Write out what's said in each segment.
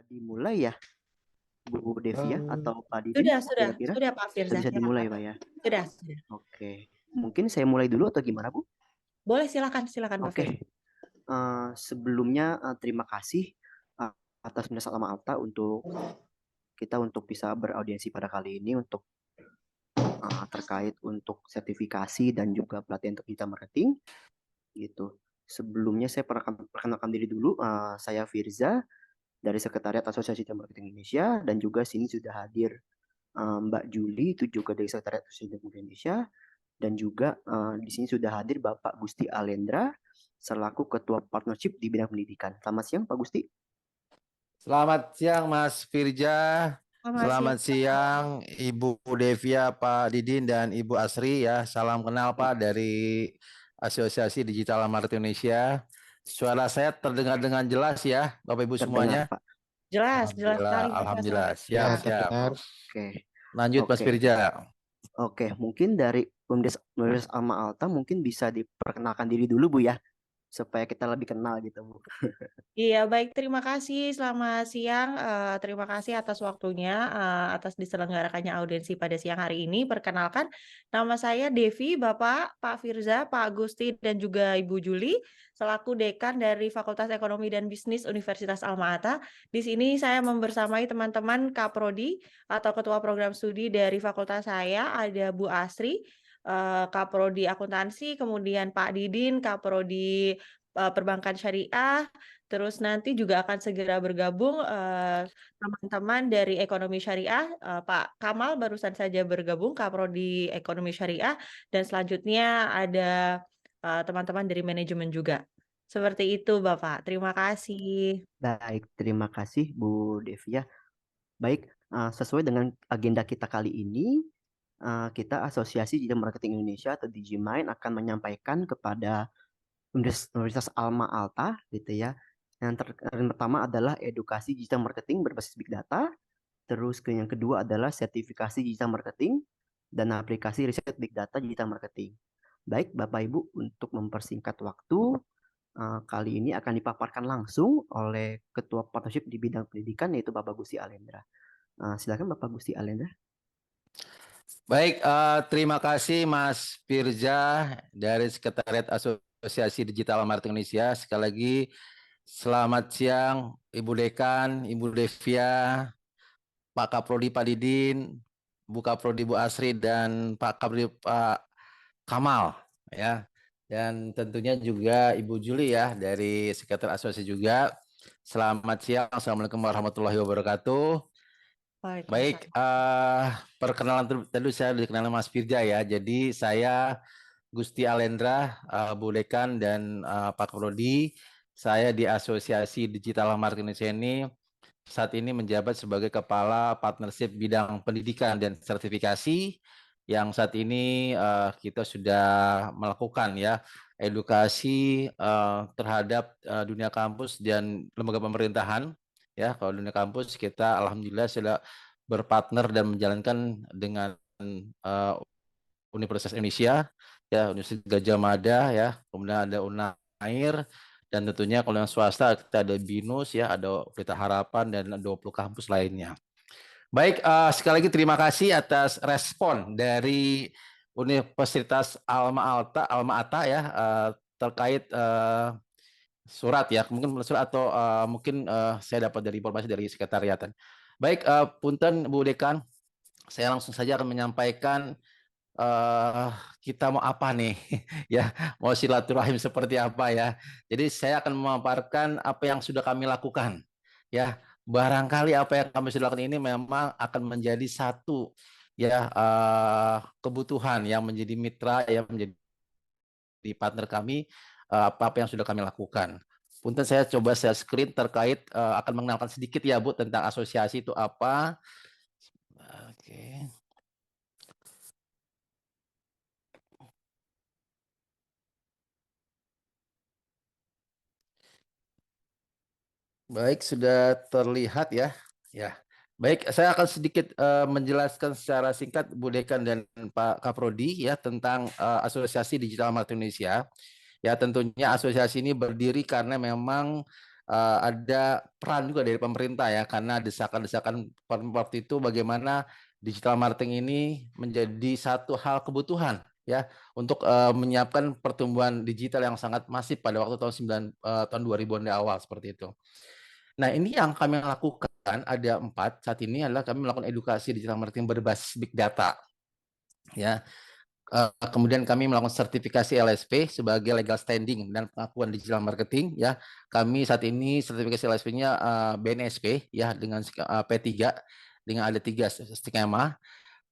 dimulai ya, Bu Devia Eh, atau Pak Didin Sudah, kira-kira? sudah Pak Sudah Firza, bisa dimulai, silakan. Pak ya? Sudah. Oke, mungkin saya mulai dulu atau gimana, Bu? Boleh, silakan Pak Oke, Firza. sebelumnya terima kasih uh, atas Universitas Alma Ata untuk kita untuk bisa beraudiensi pada kali ini untuk terkait untuk sertifikasi dan juga pelatihan untuk digital marketing gitu. Sebelumnya saya perkenalkan diri dulu, saya Firza dari Sekretariat Asosiasi Digital Marketing Indonesia dan juga sini sudah hadir Mbak Juli itu juga dari Sekretariat Asosiasi Digital Marketing Indonesia dan juga di sini sudah hadir Bapak Gusti Alendra selaku Ketua Partnership di bidang pendidikan. Selamat siang Pak Gusti. Selamat siang Mas Firja. Selamat siang Ibu Devia, Pak Didin, dan Ibu Asri ya. Salam kenal Pak dari Asosiasi Digital Marketing Indonesia. Suara saya terdengar dengan jelas ya, Bapak Ibu Terdengar semuanya. Pak. Jelas sekali. Alhamdulillah. Siap. Oke. Lanjut Mas Firja. Oke, mungkin dari Universitas Alma Ata mungkin bisa diperkenalkan diri dulu Bu ya, supaya kita lebih kenal gitu Bu. Iya, baik. Terima kasih. Selamat siang. Terima kasih atas waktunya, atas diselenggarakannya audiensi pada siang hari ini. Perkenalkan, nama saya Devi, Bapak, Pak Firza, Pak Agusti, dan juga Ibu Juli, selaku Dekan dari Fakultas Ekonomi dan Bisnis Universitas Alma Ata. Di sini saya membersamai teman-teman Kaprodi atau Ketua Program Studi dari fakultas saya, ada Bu Asri, Kaprodi Akuntansi, kemudian Pak Didin, Kaprodi Perbankan Syariah. Terus nanti juga akan segera bergabung teman-teman dari Ekonomi Syariah, Pak Kamal barusan saja bergabung Kaprodi Ekonomi Syariah, dan selanjutnya ada teman-teman dari manajemen juga. Seperti itu Bapak, terima kasih. Baik, terima kasih Bu Devia. Baik, sesuai dengan agenda kita kali ini, kita Asosiasi Digital Marketing Indonesia atau Digimind akan menyampaikan kepada Universitas Alma Ata gitu ya. Yang pertama adalah edukasi digital marketing berbasis big data. Terus yang kedua adalah sertifikasi digital marketing dan aplikasi riset big data digital marketing. Baik Bapak Ibu, untuk mempersingkat waktu, kali ini akan dipaparkan langsung oleh Ketua Partnership di bidang pendidikan yaitu Bapak Gusti Alendra. Silakan Bapak Gusti Alendra. Baik, terima kasih Mas Firja dari Sekretariat Asosiasi Digital Marketing Indonesia. Sekali lagi, selamat siang Ibu Dekan, Ibu Devia, Pak Kaprodi Pak Didin, Bu Kaprodi Bu Asri, dan Pak Kaprodi Pak Kamal. Ya. Dan tentunya juga Ibu Juli ya dari Sekretariat Asosiasi juga. Selamat siang, Assalamualaikum warahmatullahi wabarakatuh. Baik, perkenalan tadi saya dikenal Mas Firja ya. Jadi saya Gusti Alendra, Bu Dekan, dan Pak Prodi. Saya di Asosiasi Digital Marketing Indonesia ini saat ini menjabat sebagai Kepala Partnership Bidang Pendidikan dan Sertifikasi yang saat ini kita sudah melakukan ya edukasi terhadap dunia kampus dan lembaga pemerintahan. Ya, kalau dunia kampus kita alhamdulillah sudah berpartner dan menjalankan dengan Universitas Indonesia, ya Universitas Gajah Mada, ya kemudian ada Unair, dan tentunya kalau yang swasta kita ada BINUS, ya ada Pelita Harapan dan 20 kampus lainnya. Baik, sekali lagi terima kasih atas respon dari Universitas Alma Ata ya terkait surat ya, mungkin surat atau mungkin saya dapat dari informasi dari sekretariatan. Baik, punten Bu Dekan, saya langsung saja akan menyampaikan kita mau apa nih ya, mau silaturahim seperti apa ya. Jadi saya akan memaparkan apa yang sudah kami lakukan ya. Barangkali apa yang kami sudah lakukan ini memang akan menjadi satu ya kebutuhan yang menjadi mitra, yang menjadi partner kami, apa yang sudah kami lakukan. Punten saya coba share screen terkait akan mengenalkan sedikit ya Bu tentang asosiasi itu apa. Oke. Baik, sudah terlihat ya. Ya. Baik, saya akan sedikit menjelaskan secara singkat Bu Dekan dan Pak Kaprodi ya tentang Asosiasi Digital Marketing Indonesia. Ya, tentunya asosiasi ini berdiri karena memang ada peran juga dari pemerintah ya, karena desakan-desakan seperti itu bagaimana digital marketing ini menjadi satu hal kebutuhan ya untuk menyiapkan pertumbuhan digital yang sangat masif pada waktu tahun 2000-an di awal seperti itu. Nah, ini yang kami lakukan ada 4 saat ini adalah kami melakukan edukasi digital marketing berbasis big data ya. Kemudian kami melakukan sertifikasi LSP sebagai legal standing dan pengakuan digital marketing ya. Kami saat ini sertifikasi LSP-nya BNSP ya dengan P3 dengan ada 3 skema.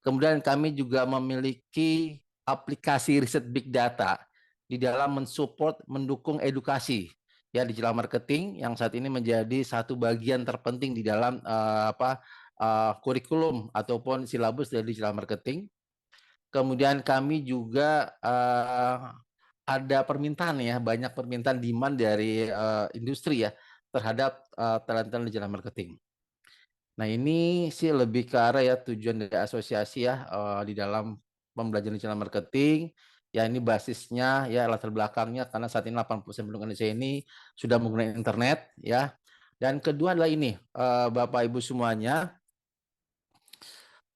Kemudian kami juga memiliki aplikasi riset big data di dalam mensupport mendukung edukasi ya digital marketing yang saat ini menjadi satu bagian terpenting di dalam kurikulum ataupun silabus dari digital marketing. Kemudian kami juga ada permintaan ya, banyak permintaan demand dari industri ya terhadap talent-talent digital marketing. Nah, ini sih lebih ke arah ya tujuan dari asosiasi ya di dalam pembelajaran digital marketing. Ya ini basisnya ya latar belakangnya karena saat ini 80% penduduk Indonesia ini sudah menggunakan internet ya. Dan kedua adalah ini Bapak Ibu semuanya.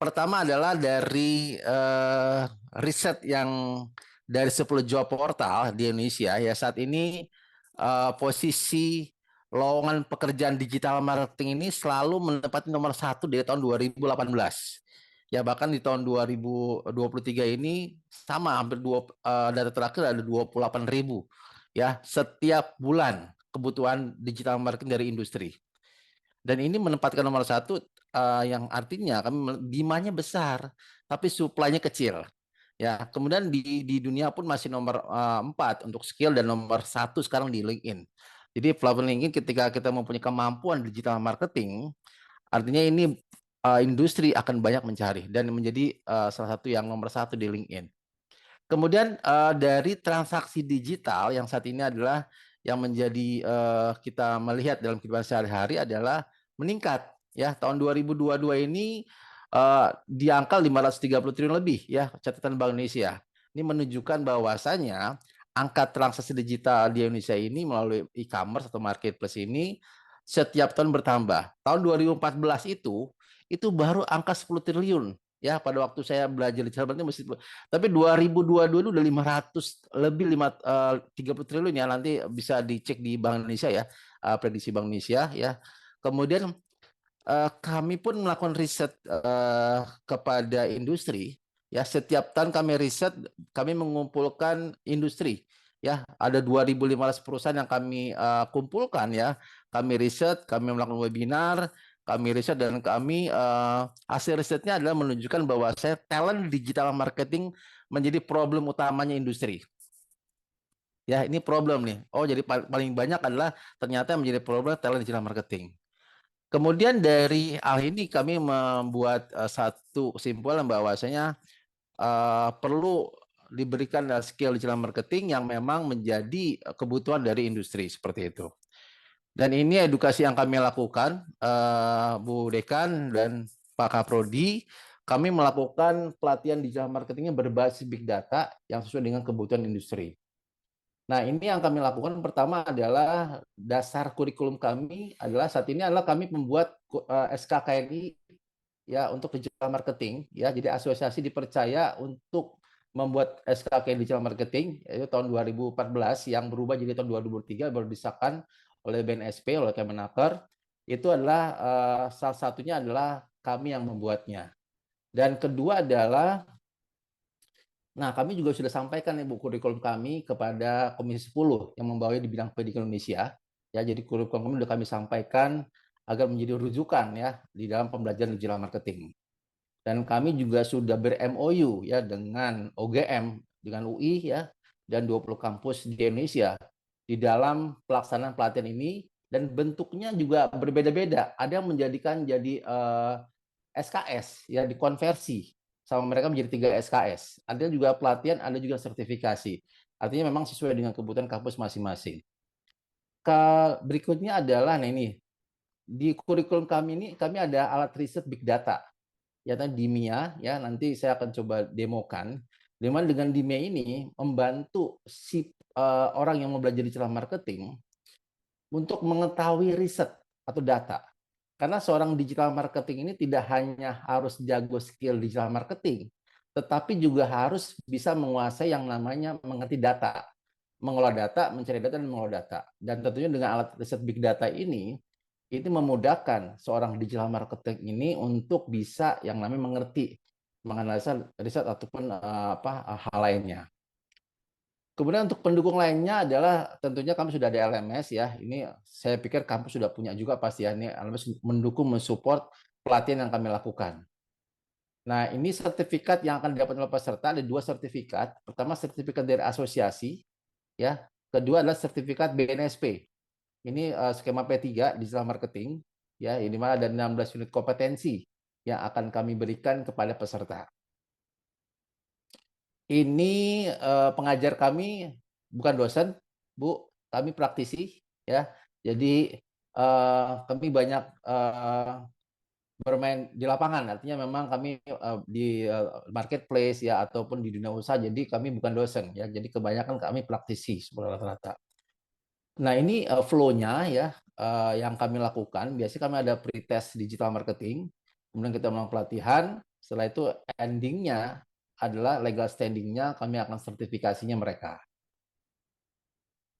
Pertama adalah dari riset yang dari 10 job portal di Indonesia ya saat ini posisi lowongan pekerjaan digital marketing ini selalu menempati nomor 1 dari tahun 2018. Ya bahkan di tahun 2023 ini sama hampir data terakhir ada 28.000 ya setiap bulan kebutuhan digital marketing dari industri. Dan ini menempatkan nomor 1 yang artinya kami demand-nya besar, tapi supply-nya kecil. Ya, kemudian di dunia pun masih nomor 4 untuk skill dan nomor 1 sekarang di LinkedIn. Jadi platform LinkedIn ketika kita mempunyai kemampuan digital marketing, artinya ini industri akan banyak mencari dan menjadi salah satu yang nomor 1 di LinkedIn. Kemudian dari transaksi digital yang saat ini adalah yang menjadi kita melihat dalam kehidupan sehari-hari adalah meningkat ya tahun 2022 ini di angka 530 triliun lebih ya catatan Bank Indonesia. Ini menunjukkan bahwasanya angka transaksi digital di Indonesia ini melalui e-commerce atau marketplace ini setiap tahun bertambah. Tahun 2014 itu baru angka 10 triliun ya pada waktu saya belajar digital marketing mesti. Tapi 2022 itu udah 500 lebih 30 triliun ya nanti bisa dicek di Bank Indonesia ya prediksi Bank Indonesia ya. Kemudian kami pun melakukan riset kepada industri ya setiap tahun kami riset kami mengumpulkan industri ya ada 2.500 perusahaan yang kami kumpulkan ya kami riset kami melakukan webinar kami riset dan kami hasil risetnya adalah menunjukkan bahwa talent digital marketing menjadi problem utamanya industri. Ya, ini problem nih. Oh, jadi paling banyak adalah ternyata menjadi problem talent digital marketing. Kemudian dari hal ini kami membuat satu kesimpulan bahwasanya perlu diberikan skill digital marketing yang memang menjadi kebutuhan dari industri seperti itu. Dan ini edukasi yang kami lakukan, Bu Dekan dan Pak Kaprodi, kami melakukan pelatihan digital marketingnya berbasis big data yang sesuai dengan kebutuhan industri. Nah, ini yang kami lakukan pertama adalah dasar kurikulum kami adalah saat ini adalah kami membuat SKKNI ya untuk digital marketing ya. Jadi asosiasi dipercaya untuk membuat SKKNI digital marketing yaitu tahun 2014 yang berubah jadi tahun 2003 baru disahkan oleh BNSP oleh Kemenaker. Itu adalah salah satunya adalah kami yang membuatnya. Dan kedua adalah nah, kami juga sudah sampaikan Ibu kurikulum kami kepada Komisi 10 yang membawahi di bidang pendidikan Indonesia. Ya, jadi kurikulum kami sudah kami sampaikan agar menjadi rujukan ya di dalam pembelajaran digital marketing. Dan kami juga sudah ber-MOU ya dengan OGM, dengan UI ya dan 20 kampus di Indonesia di dalam pelaksanaan pelatihan ini dan bentuknya juga berbeda-beda. Ada yang menjadikan jadi SKS ya dikonversi sama mereka menjadi 3 SKS. Ada juga pelatihan, ada juga sertifikasi. Artinya memang sesuai dengan kebutuhan kampus masing-masing. Berikutnya adalah nah ini di kurikulum kami ini kami ada alat riset big data ya Dimia ya nanti saya akan coba demokan. Dengan Dimia ini membantu si orang yang mau belajar digital marketing untuk mengetahui riset atau data. Karena seorang digital marketing ini tidak hanya harus jago skill digital marketing, tetapi juga harus bisa menguasai yang namanya mengerti data, mengolah data, mencari data, dan mengolah data. Dan tentunya dengan alat riset big data ini memudahkan seorang digital marketing ini untuk bisa yang namanya mengerti, menganalisa riset ataupun hal lainnya. Kemudian untuk pendukung lainnya adalah tentunya kami sudah ada LMS ya. Ini saya pikir kampus sudah punya juga pasti ya. Ini LMS mendukung, mensupport pelatihan yang kami lakukan. Nah, ini sertifikat yang akan didapat oleh peserta, ada 2 sertifikat. Pertama, sertifikat dari asosiasi, ya. Kedua adalah sertifikat BNSP. Ini skema P3 digital marketing, ya. Ini mana ada 16 unit kompetensi yang akan kami berikan kepada peserta. Ini pengajar kami bukan dosen, Bu, kami praktisi, ya. Jadi kami banyak bermain di lapangan, artinya memang kami di marketplace ya ataupun di dunia usaha. Jadi kami bukan dosen, ya. Jadi kebanyakan kami praktisi sebenarnya rata-rata. Nah ini flow-nya ya yang kami lakukan. Biasanya kami ada pre-test digital marketing, kemudian kita melakukan pelatihan. Setelah itu endingnya adalah legal standing-nya, kami akan sertifikasinya mereka.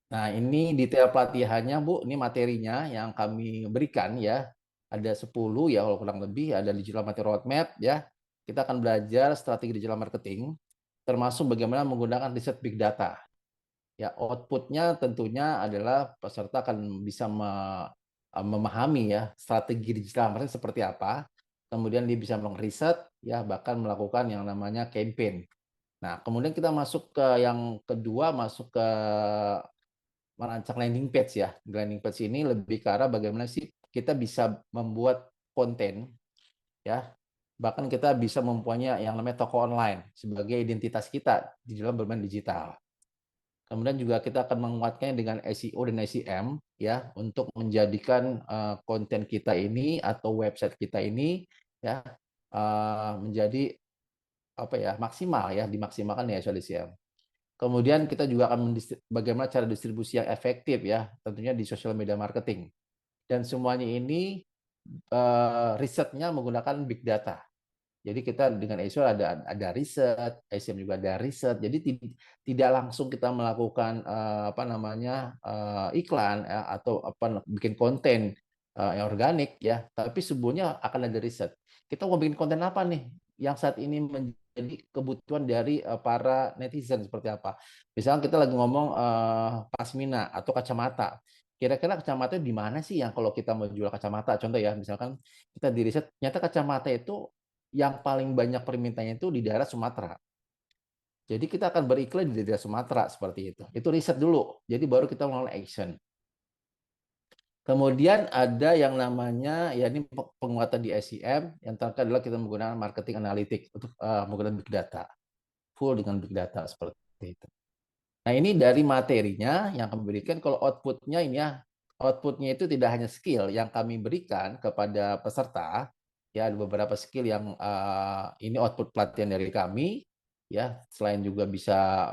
Nah, ini detail pelatihannya, Bu. Ini materinya yang kami berikan ya. Ada 10 ya kalau kurang lebih, ada digital marketing roadmap ya. Kita akan belajar strategi digital marketing, termasuk bagaimana menggunakan riset big data. Ya, output-nya tentunya adalah peserta akan bisa memahami ya strategi digital marketing seperti apa. Kemudian dia bisa melakukan riset ya, bahkan melakukan yang namanya campaign. Nah, kemudian kita masuk ke yang kedua, masuk ke merancang landing page ya. Landing page ini lebih ke arah bagaimana sih kita bisa membuat konten ya. Bahkan kita bisa mempunyai yang namanya toko online sebagai identitas kita di dalam bermain digital. Kemudian juga kita akan menguatkannya dengan SEO dan SEM ya untuk menjadikan konten kita ini atau website kita ini ya menjadi apa ya maksimal ya, dimaksimalkan ya SEO dan SEM. Kemudian kita juga akan bagaimana cara distribusi yang efektif ya, tentunya di social media marketing. Dan semuanya ini risetnya menggunakan big data. Jadi kita dengan SEO ada riset, SEM juga ada riset. Jadi tidak langsung kita melakukan iklan ya, atau bikin konten yang organik ya, tapi sebelumnya akan ada riset. Kita mau bikin konten apa nih yang saat ini menjadi kebutuhan dari para netizen seperti apa. Misalnya kita lagi ngomong pasmina atau kacamata. Kira-kira kacamata di mana sih yang kalau kita mau jual kacamata? Contoh ya, misalkan kita di riset, ternyata kacamata itu yang paling banyak permintaannya itu di daerah Sumatera. Jadi kita akan beriklan di daerah Sumatera seperti itu. Itu riset dulu. Jadi baru kita melakukan action. Kemudian ada yang namanya ya ini penguatan di SEM, yang terakhir adalah kita menggunakan marketing analytics untuk menggunakan big data. Full dengan big data seperti itu. Nah, ini dari materinya yang kami berikan. Kalau outputnya ini ya, outputnya itu tidak hanya skill yang kami berikan kepada peserta, ya ada beberapa skill yang ini output pelatihan dari kami, ya selain juga bisa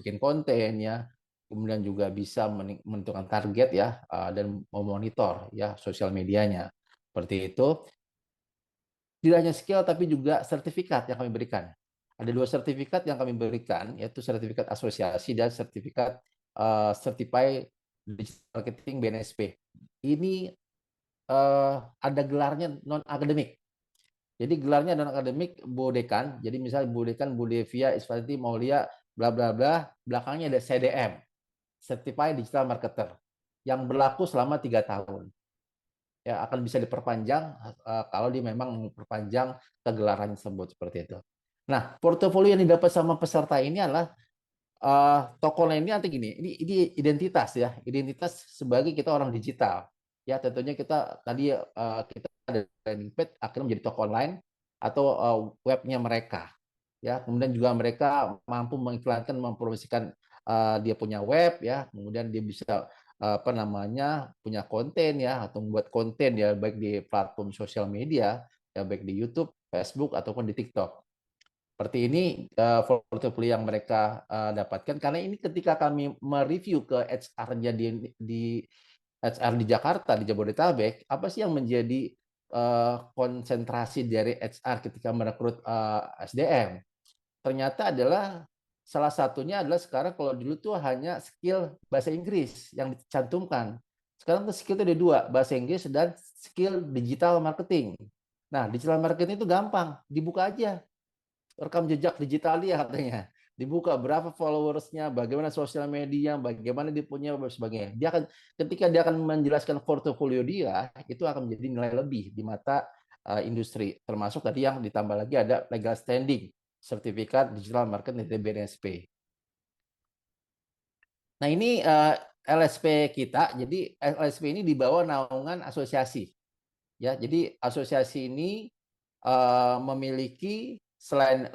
bikin konten ya, kemudian juga bisa menentukan target ya dan memonitor ya sosial medianya seperti itu. Tidak hanya skill tapi juga sertifikat yang kami berikan. Ada 2 sertifikat yang kami berikan, yaitu sertifikat asosiasi dan sertifikat Certified Digital Marketing BNSP. Ini ada gelarnya non akademik. Jadi gelarnya non akademik Bu Dekan. Jadi misalnya Bu Dekan, Bu Devia, Isfanti, Maulia, bla bla bla, belakangnya ada CDM, Certified Digital Marketer, yang berlaku selama 3 tahun. Ya akan bisa diperpanjang kalau dia memang memperpanjang kegelaran tersebut seperti itu. Nah, portofolio yang didapat sama peserta ini adalah toko lain ini nanti gini, ini identitas ya, identitas sebagai kita orang digital. Ya tentunya kita tadi kita ada landing page akhirnya menjadi toko online atau webnya mereka. Ya, kemudian juga mereka mampu mengiklankan, mempromosikan dia punya web ya, kemudian dia bisa punya konten ya atau membuat konten ya baik di platform sosial media ya baik di YouTube, Facebook ataupun di TikTok. Seperti ini portofolio yang mereka dapatkan, karena ini ketika kami mereview ke HR-nya di HR di Jakarta, di Jabodetabek, apa sih yang menjadi konsentrasi dari HR ketika merekrut SDM? Ternyata adalah salah satunya adalah sekarang kalau dulu tuh hanya skill bahasa Inggris yang dicantumkan. Sekarang tuh skill itu ada dua, bahasa Inggris dan skill digital marketing. Nah, digital marketing itu gampang, dibuka aja rekam jejak digital dia katanya. Dibuka berapa followersnya, bagaimana sosial media, bagaimana dia punya, dan sebagainya. Dia akan ketika dia akan menjelaskan portofolio dia, itu akan menjadi nilai lebih di mata industri. Termasuk tadi yang ditambah lagi ada legal standing, sertifikat digital marketing dari BNSP. Nah ini LSP kita, jadi LSP ini di bawah naungan asosiasi. Ya, jadi asosiasi ini memiliki selain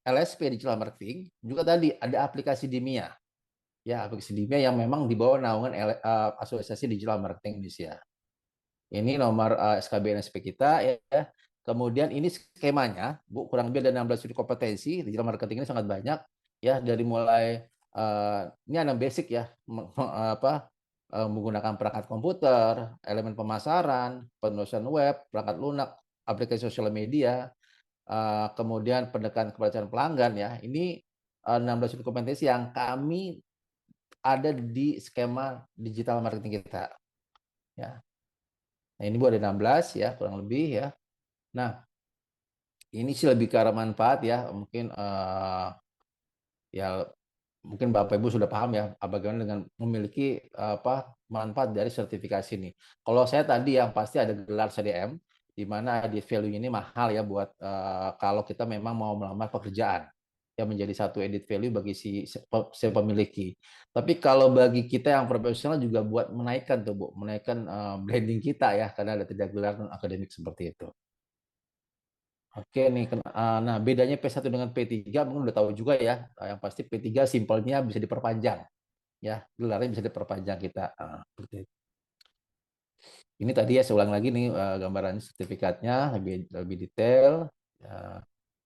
LSP digital marketing, juga tadi ada aplikasi Dimia. Ya, aplikasi Dimia yang memang di bawah naungan Asosiasi Digital Marketing Indonesia. Ini nomor SKB NSP kita ya. Kemudian ini skemanya, Bu, kurang lebih ada 16 unit kompetensi. Digital marketing ini sangat banyak ya, dari mulai ini ada basic ya, menggunakan perangkat komputer, elemen pemasaran, penulisan web, perangkat lunak, aplikasi sosial media, kemudian pendekatan kepercayaan pelanggan ya. Ini 16 unit kompetensi yang kami ada di skema digital marketing kita. Ya. Nah, ini Bu ada 16 ya, kurang lebih ya. Nah, ini sih lebih ke arah manfaat ya. Mungkin ya mungkin Bapak Ibu sudah paham ya bagaimana dengan memiliki manfaat dari sertifikasi ini. Kalau saya tadi yang pasti ada gelar CDM, di mana added value ini mahal ya buat kalau kita memang mau melamar pekerjaan, yang menjadi satu added value bagi si pemiliki. Tapi kalau bagi kita yang profesional juga buat menaikkan tuh Bu, menaikkan branding kita ya, karena ada tidak gelar non akademik seperti itu. Oke nih, nah bedanya P1 dengan P3 mungkin udah tahu juga ya. Yang pasti P3 simpelnya bisa diperpanjang, ya gelarnya bisa diperpanjang kita. Ini tadi ya saya ulang lagi nih gambaran sertifikatnya lebih detail.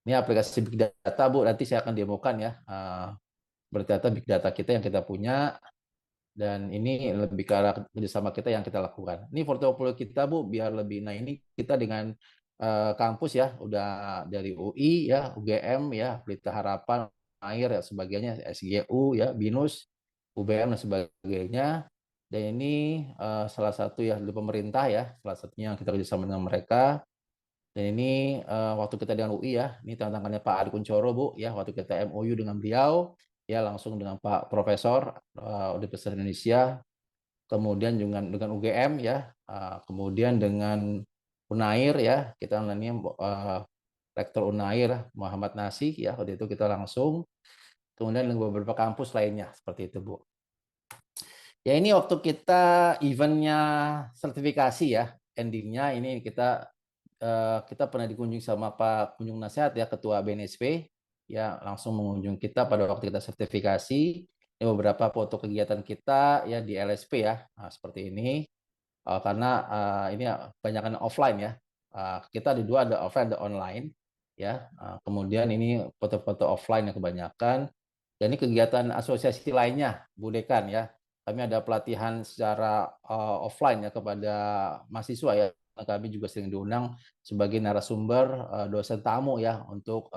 Ini aplikasi Big Data Bu, nanti saya akan demokan ya. Berdata Big Data kita yang kita punya, dan ini lebih ke arah kerjasama kita yang kita lakukan. Ini portofolio kita Bu, biar lebih. Nah ini kita dengan kampus ya, udah dari UI ya, UGM ya, Pelita Harapan, Air ya, sebagainya, SGU ya, BINUS, UBM dan sebagainya. Dan ini salah satu ya dari pemerintah ya, salah satunya yang kita kerjasama dengan mereka. Dan ini waktu kita dengan UI ya, ini tantangannya Pak Ari Kunchoro Bu ya, waktu kita MOU dengan beliau ya, langsung dengan Pak Profesor Universitas Indonesia, kemudian dengan UGM ya, kemudian dengan Unair ya, kita namanya Rektor Unair Muhammad Nasih ya, waktu itu kita langsung, kemudian dengan beberapa kampus lainnya seperti itu Bu. Ya ini waktu kita eventnya sertifikasi ya, endingnya ini kita pernah dikunjungi sama Pak Kunjung Nasihat ya, Ketua BNSP ya, langsung mengunjungi kita pada waktu kita sertifikasi. Ini beberapa foto kegiatan kita ya di LSP ya, nah, seperti ini. Karena ini kebanyakan offline ya. Kita ada dua, ada offline, ada online ya. Kemudian ini foto-foto offline yang kebanyakan. Dan ini kegiatan asosiasi lainnya, Bu Dekan ya. Kami ada pelatihan secara offline ya kepada mahasiswa ya. Kami juga sering diundang sebagai narasumber dosen tamu ya, untuk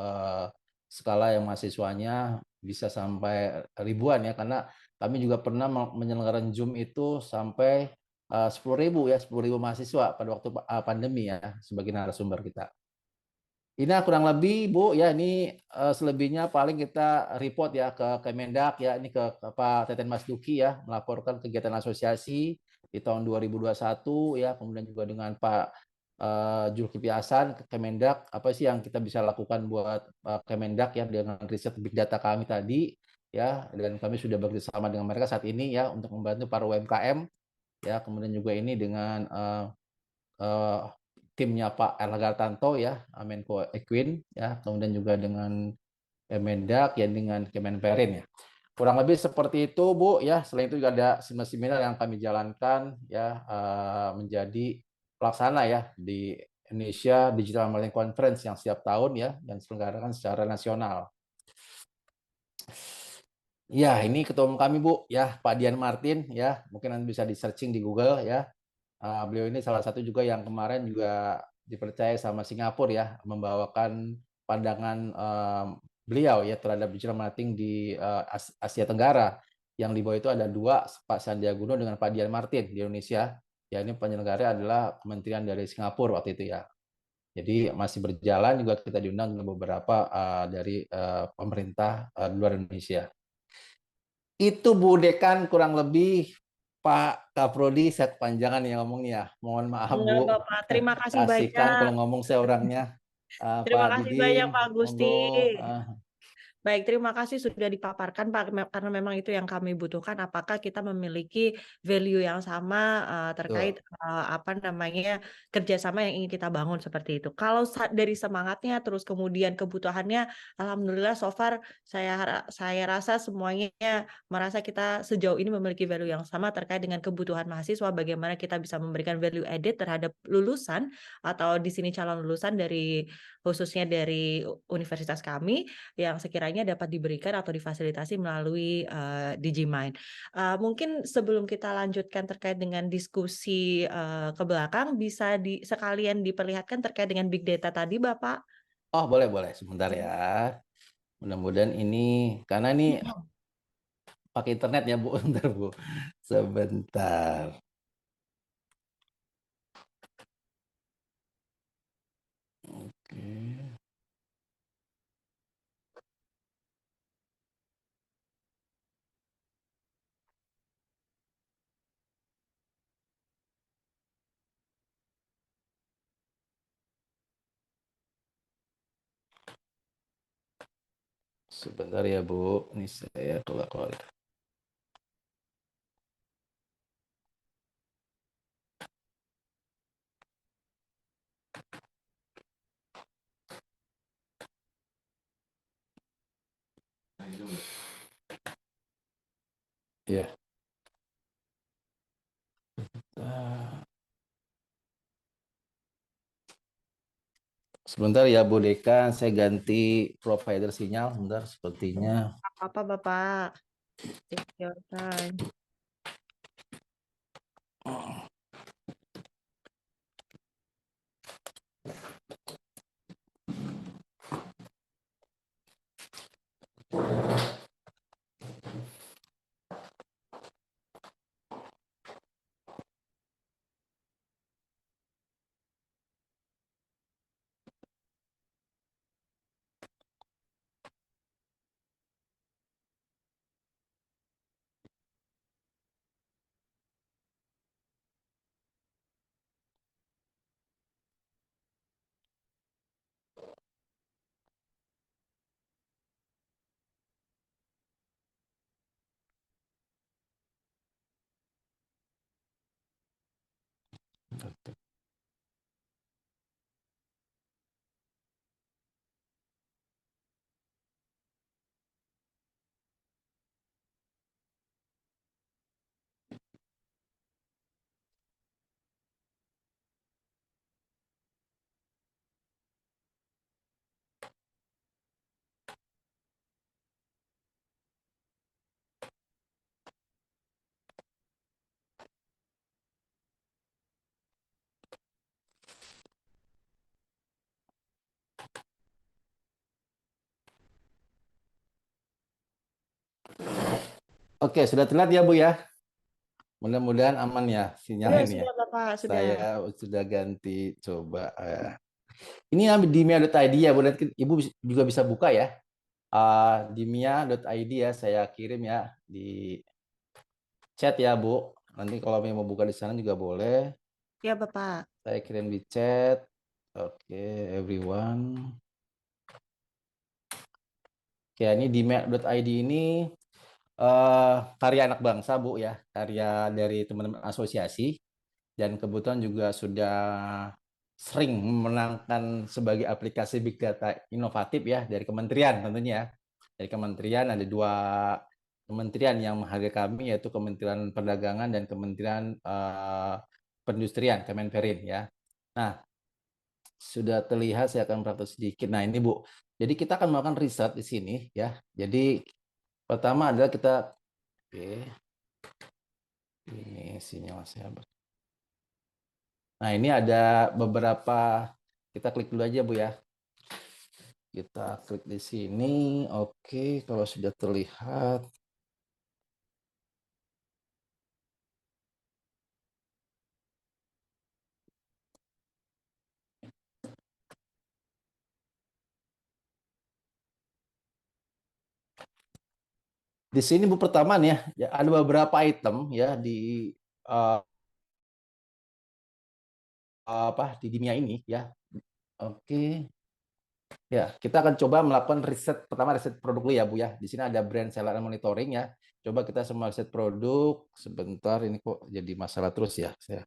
skala yang mahasiswanya bisa sampai ribuan ya, karena kami juga pernah menyelenggarakan Zoom itu sampai 10.000 ya, 10.000 mahasiswa pada waktu pandemi ya, sebagai narasumber kita. Ini kurang lebih Bu ya, ini selebihnya paling kita report ya ke Kemendak ya, ini ke Pak Teten Mas Duki ya, melaporkan kegiatan asosiasi di tahun 2021 ya, kemudian juga dengan Pak Zulkifli Hasan ke Kemendak, apa sih yang kita bisa lakukan buat Kemendak ya, dengan riset big data kami tadi ya, dan kami sudah bekerjasama dengan mereka saat ini ya, untuk membantu para UMKM ya, kemudian juga ini dengan timnya Pak Erlangga ya, Menko Equin ya, kemudian juga dengan Kemendak ya, dengan Kemenperin ya. Kurang lebih seperti itu Bu ya. Selain itu juga ada seminar yang kami jalankan ya, menjadi pelaksana ya di Indonesia Digital Marketing Conference yang setiap tahun ya, yang diselenggarakan secara nasional. Ya, ini ketua umum kami Bu, ya Pak Dian Martin, ya mungkin nanti bisa di searching di Google ya. Beliau ini salah satu juga yang kemarin juga dipercaya sama Singapura ya, membawakan pandangan beliau ya terhadap digital marketing di Asia Tenggara. Yang di bawah itu ada dua, Pak Sandiaga Uno dengan Pak Dian Martin di Indonesia. Ya ini penyelenggara adalah kementerian dari Singapura waktu itu ya. Jadi masih berjalan juga kita diundang dengan beberapa dari pemerintah luar Indonesia. Itu Bu Dekan kurang lebih Pak Kaprodi saya kepanjangan yang ngomongnya ya. Mohon maaf Enggak, Bu. Bapak. Terima kasih Kasihkan banyak. kalau ngomong saya orangnya. Terima Pak kasih banyak, Didin, Pak Gusti. monggo. Baik, terima kasih sudah dipaparkan Pak, karena memang itu yang kami butuhkan. Apakah kita memiliki value yang sama terkait apa namanya kerjasama yang ingin kita bangun seperti itu. Kalau dari semangatnya, terus kemudian kebutuhannya, alhamdulillah so far saya rasa semuanya merasa kita sejauh ini memiliki value yang sama terkait dengan kebutuhan mahasiswa. Bagaimana kita bisa memberikan value added terhadap lulusan atau di sini calon lulusan dari khususnya dari universitas kami yang sekiranya dapat diberikan atau difasilitasi melalui Digimind. Mungkin sebelum kita lanjutkan terkait dengan diskusi ke belakang, bisa sekalian diperlihatkan terkait dengan big data tadi, Bapak. Oh boleh boleh sebentar ya. Mudah-mudahan ini karena ini pakai internet ya Bu, sebentar Bu. Sebentar. Oke. Sebentar ya Bu. Ini saya keluar. Ya. Sebentar ya Bu Deka, saya ganti provider sinyal sebentar sepertinya. Apa, Bapak? Take your time. Oke, sudah terlihat ya Bu ya. Mudah-mudahan aman ya sinyal ini ya. Sudah, Bapak, sudah. Saya sudah ganti coba. Ini di mia.id ya Bu, nanti Ibu juga bisa buka ya. Di mia.id ya, saya kirim ya di chat ya Bu. Nanti kalau mau buka di sana juga boleh. Ya, Bapak. Saya kirim di chat. Oke, everyone. Oke, ini di mia.id ini karya anak bangsa Bu ya, karya dari teman-teman asosiasi. Dan kebetulan juga sudah sering memenangkan sebagai aplikasi big data inovatif ya dari kementerian tentunya. Dari kementerian ada dua kementerian yang menghargai kami yaitu Kementerian Perdagangan dan Kementerian Perindustrian Kemenperin ya. Nah, sudah terlihat, saya akan perhatikan sedikit. Nah, ini Bu. Jadi kita akan melakukan riset di sini ya. Jadi pertama adalah kita ini sinyal saya. Nah, ini ada beberapa, kita klik dulu aja Bu ya. Kita klik di sini. Oke, kalau sudah terlihat. Di sini Bu pertama nih ya, ada beberapa item ya di uh, di dunia ini ya. Oke. Ya, kita akan coba melakukan riset, pertama riset produk dulu ya Bu ya. Di sini ada brand seller monitoring ya. Coba kita semua riset produk. Sebentar, ini kok jadi masalah terus ya. Saya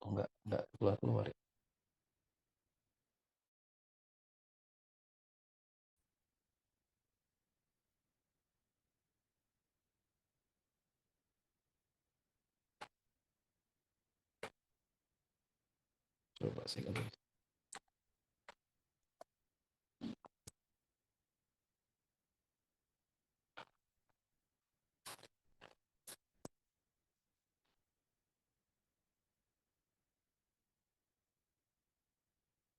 enggak keluar. Coba saya kembali.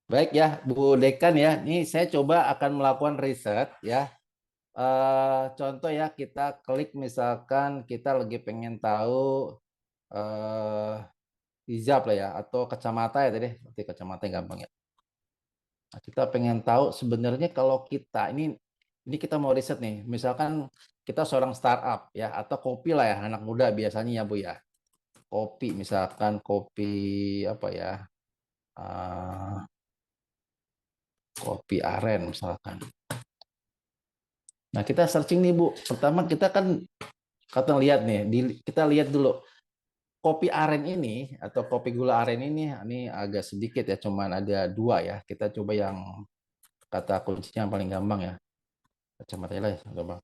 Baik ya, Bu Dekan ya. Ini saya coba akan melakukan riset ya. Contoh ya, kita klik misalkan kita lagi pengen tahu hijab lah ya, atau kacamata ya tadi. Nanti kacamata yang gampang ya. Nah, kita pengen tahu sebenarnya kalau kita ini kita mau riset nih. Misalkan kita seorang startup ya, atau kopi lah ya, anak muda biasanya ya Bu ya. Kopi misalkan kopi apa ya? Kopi aren misalkan. Nah, kita searching nih Bu. Pertama kita kan lihat nih, kita lihat dulu kopi aren ini atau kopi gula aren ini agak sedikit ya, cuman ada 2 ya. Kita coba yang kata kuncinya yang paling gampang ya. Kacamata lah ya, gampang.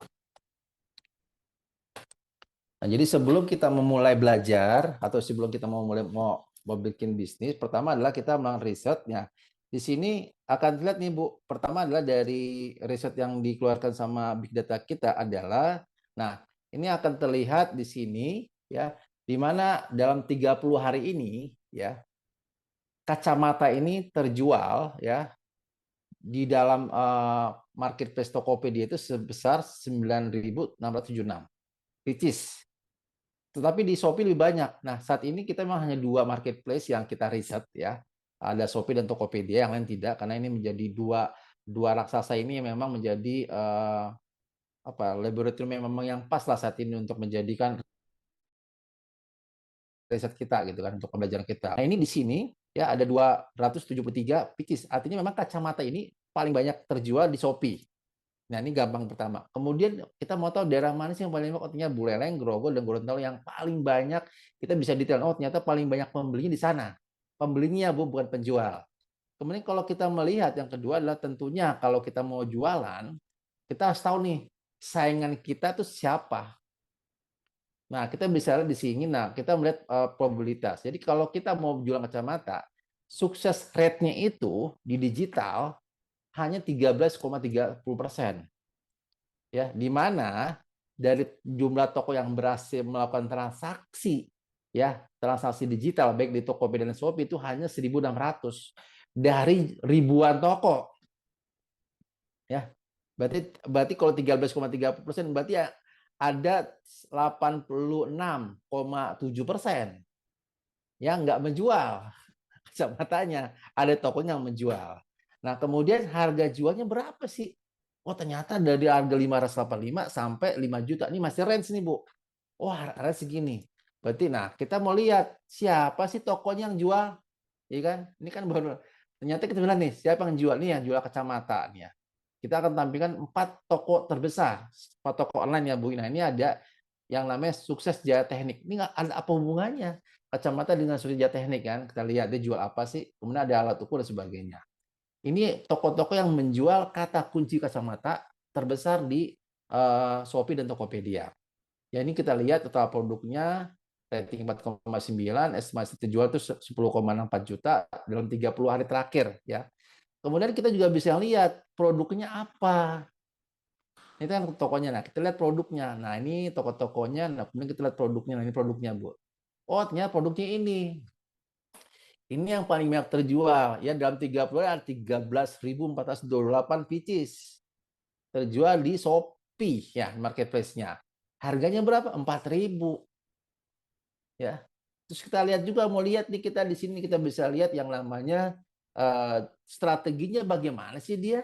Nah, jadi sebelum kita memulai belajar atau sebelum kita mau bikin bisnis, pertama adalah kita melakukan risetnya. Di sini akan dilihat nih Bu, pertama adalah dari riset yang dikeluarkan sama big data kita adalah, nah ini akan terlihat di sini ya, di mana dalam 30 hari ini ya, kacamata ini terjual ya di dalam marketplace Tokopedia itu sebesar 9.676, which is tetapi di Shopee lebih banyak. Nah, saat ini kita memang hanya 2 marketplace yang kita riset ya. Ada Shopee dan Tokopedia, yang lain tidak, karena ini menjadi dua raksasa ini yang memang menjadi laboratorium yang memang yang pas lah saat ini untuk menjadikan riset kita gitu kan, untuk pembelajaran kita. Nah, ini di sini ya ada 273 pieces. Artinya memang kacamata ini paling banyak terjual di Shopee. Nah, ini gampang pertama. Kemudian kita mau tahu daerah mana sih yang paling banyak, artinya Buleleng, Grogol, dan Gorontalo yang paling banyak. Kita bisa detail, oh ternyata paling banyak pembelinya di sana. Pembelinya Bu, bukan penjual. Kemudian kalau kita melihat yang kedua adalah tentunya kalau kita mau jualan, kita harus tahu nih saingan kita tuh siapa. Nah, kita bisa lihat di sini, nah kita melihat probabilitas. Jadi kalau kita mau jualan kacamata, sukses rate-nya itu di digital hanya 13,30%. Ya, di mana dari jumlah toko yang berhasil melakukan transaksi digital baik di Tokopedia dan Shopee itu hanya 1.600 dari ribuan toko. Ya. Berarti kalau 13,30% berarti ya ada 86,7% yang nggak menjual kacamatanya. Ada tokonya yang menjual. Nah, kemudian harga jualnya berapa sih? Oh, ternyata dari harga 585 sampai 5 juta. Ini masih range nih, Bu. Wah, range segini. Berarti, nah, kita mau lihat siapa sih tokonya yang jual. Iya kan? Ini kan baru. Ternyata kita bilang nih, siapa yang jual? Nih yang jual kacamata nih ya. Kita akan tampilkan 4 toko terbesar. 4 toko online ya, Bu. Nah, ini ada yang namanya Sukses Jaya Teknik. Ini nggak ada apa hubungannya kacamata dengan Sukses Jaya Teknik kan? Kita lihat dia jual apa sih. Kemudian ada alat ukur dan sebagainya. Ini toko-toko yang menjual kata kunci kacamata terbesar di Shopee dan Tokopedia. Ya, ini kita lihat total produknya rating 4,9, estimasi terjual itu 10,64 juta dalam 30 hari terakhir ya. Kemudian kita juga bisa lihat produknya apa. Ini kan tokonya. Nah, kita lihat produknya. Nah, ini toko-tokonya. Nah, kemudian kita lihat produknya. Nah, ini produknya, Bu. Oh, ternyata produknya ini. Ini yang paling banyak terjual. Ya, dalam 30 hari ada 13.428 pieces. Terjual di Shopee, ya, marketplace-nya. Harganya berapa? 4.000. Ya. Terus kita lihat juga, mau lihat nih kita di sini, kita bisa lihat yang namanya strateginya bagaimana sih dia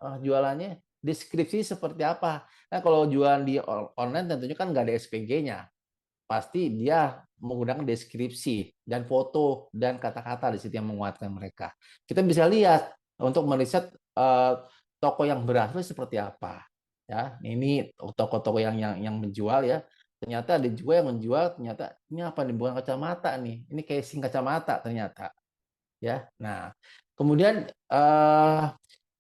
jualannya, deskripsi seperti apa. Nah, kalau jualan di online tentunya kan nggak ada SPG-nya. Pasti dia menggunakan deskripsi dan foto dan kata-kata di situ yang menguatkan mereka. Kita bisa lihat untuk meriset toko yang berhasil seperti apa. Ya, ini toko-toko yang menjual ya. Ternyata ada juga yang menjual, ternyata ini apa nih, bukan kacamata nih. Ini casing kacamata ternyata. Ya. Nah, kemudian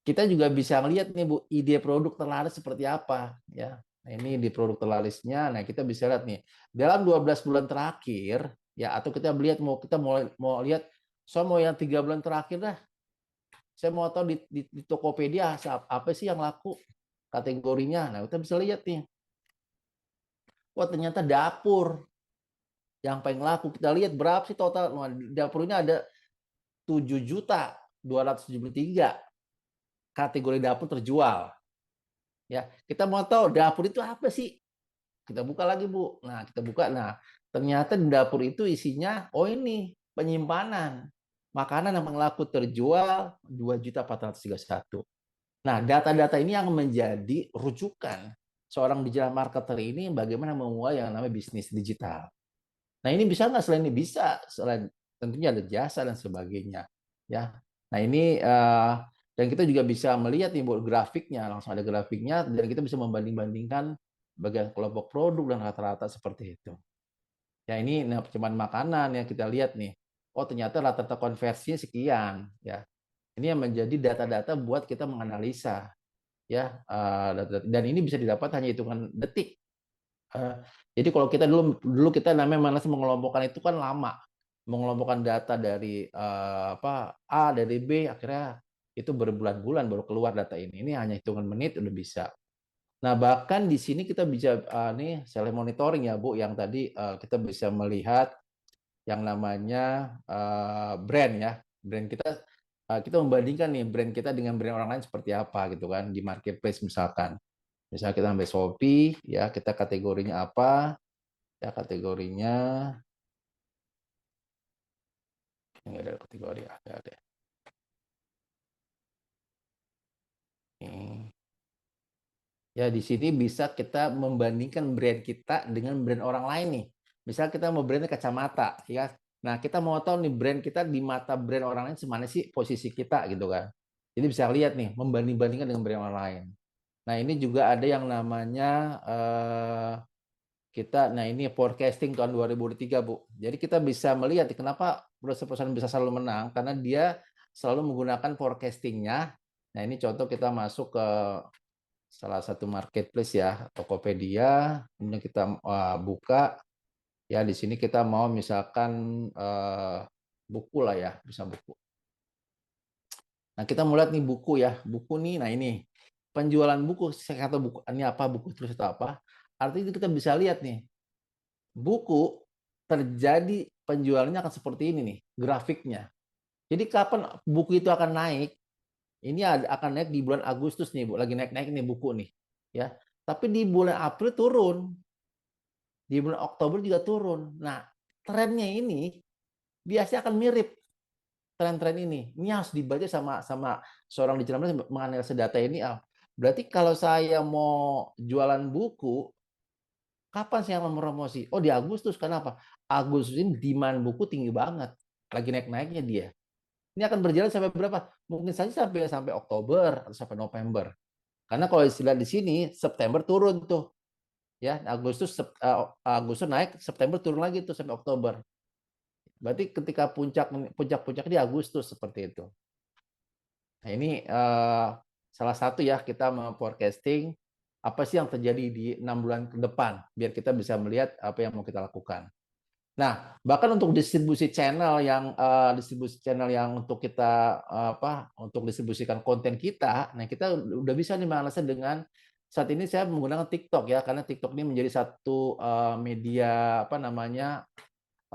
kita juga bisa melihat nih Bu, ide produk terlaris seperti apa ya. Nah, ini di produk terlarisnya. Nah, kita bisa lihat nih dalam 12 bulan terakhir ya, atau kita lihat kita mau lihat, saya mau yang 3 bulan terakhir dah. Saya mau tahu di Tokopedia apa sih yang laku kategorinya. Nah, kita bisa lihat nih. Wah, ternyata dapur yang paling laku. Kita lihat berapa sih total. Nah, dapurnya ada 7.273 kategori dapur terjual. Ya, kita mau tahu dapur itu apa sih? Kita buka lagi, Bu. Nah, kita buka. Nah, ternyata di dapur itu isinya, oh ini penyimpanan makanan yang laku terjual 2.431. Nah, data-data ini yang menjadi rujukan seorang digital marketer ini bagaimana memulai yang namanya bisnis digital. Nah, ini bisa nggak selain ini? Bisa. Selain tentunya ada jasa dan sebagainya. Ya. Nah, ini dan kita juga bisa melihat nih Bu, grafiknya, langsung ada grafiknya dan kita bisa membanding-bandingkan bagian kelompok produk dan rata-rata seperti itu. Ya, ini cuman makanan yang kita lihat nih. Oh, ternyata rata-rata konversinya sekian, ya. Ini yang menjadi data-data buat kita menganalisa, ya. Dan ini bisa didapat hanya hitungan detik. Jadi kalau kita dulu kita namanya malas mengelompokkan itu kan lama, mengelompokkan data dari A dari B, akhirnya itu berbulan-bulan baru keluar data ini. Ini hanya hitungan menit udah bisa. Nah, bahkan di sini kita bisa nih self monitoring ya Bu, yang tadi kita bisa melihat yang namanya brand ya, brand kita. Kita membandingkan nih brand kita dengan brand orang lain seperti apa gitu kan di marketplace misalkan. Misalnya kita ambil Shopee, ya kita kategorinya apa, ya kategorinya ini ada kategori ada. Ini. Ya di sini bisa kita membandingkan brand kita dengan brand orang lain nih. Misal kita mau brandnya kacamata, ya. Nah kita mau tahu nih brand kita di mata brand orang lain semana sih posisi kita gitu kan. Jadi bisa lihat nih membanding-bandingkan dengan brand orang lain. Nah ini juga ada yang namanya nah ini forecasting tahun 2023 Bu. Jadi kita bisa melihat kenapa perusahaan-perusahaan bisa selalu menang karena dia selalu menggunakan forecastingnya. Nah ini contoh kita masuk ke salah satu marketplace ya, Tokopedia, kemudian kita buka ya di sini kita mau misalkan buku lah ya, bisa buku. Nah kita mulai nih buku ya, buku nih, nah ini penjualan buku, saya kata buku ini apa, buku terus atau apa, artinya kita bisa lihat nih buku terjadi penjualannya akan seperti ini nih grafiknya. Jadi kapan buku itu akan naik? Ini akan naik di bulan Agustus nih Bu, lagi naik-naik nih buku nih, ya. Tapi di bulan April turun, di bulan Oktober juga turun. Nah, trennya ini biasanya akan mirip tren-tren ini. Ini harus dibaca sama seorang digital marketer menganalisa data ini. Berarti kalau saya mau jualan buku, kapan saya mau promosi? Oh di Agustus, kenapa? Agustus ini demand buku tinggi banget, lagi naik-naiknya dia. Ini akan berjalan sampai berapa? Mungkin saja sampai Oktober atau sampai November. Karena kalau istilah di sini September turun tuh, ya Agustus naik, September turun lagi tuh sampai Oktober. Berarti ketika puncak di Agustus seperti itu. Nah ini salah satu ya kita forecasting apa sih yang terjadi di 6 bulan ke depan biar kita bisa melihat apa yang mau kita lakukan. Nah, bahkan untuk distribusi channel yang untuk kita untuk distribusikan konten kita, nah kita udah bisa nih mengakses dengan saat ini saya menggunakan TikTok ya, karena TikTok ini menjadi satu media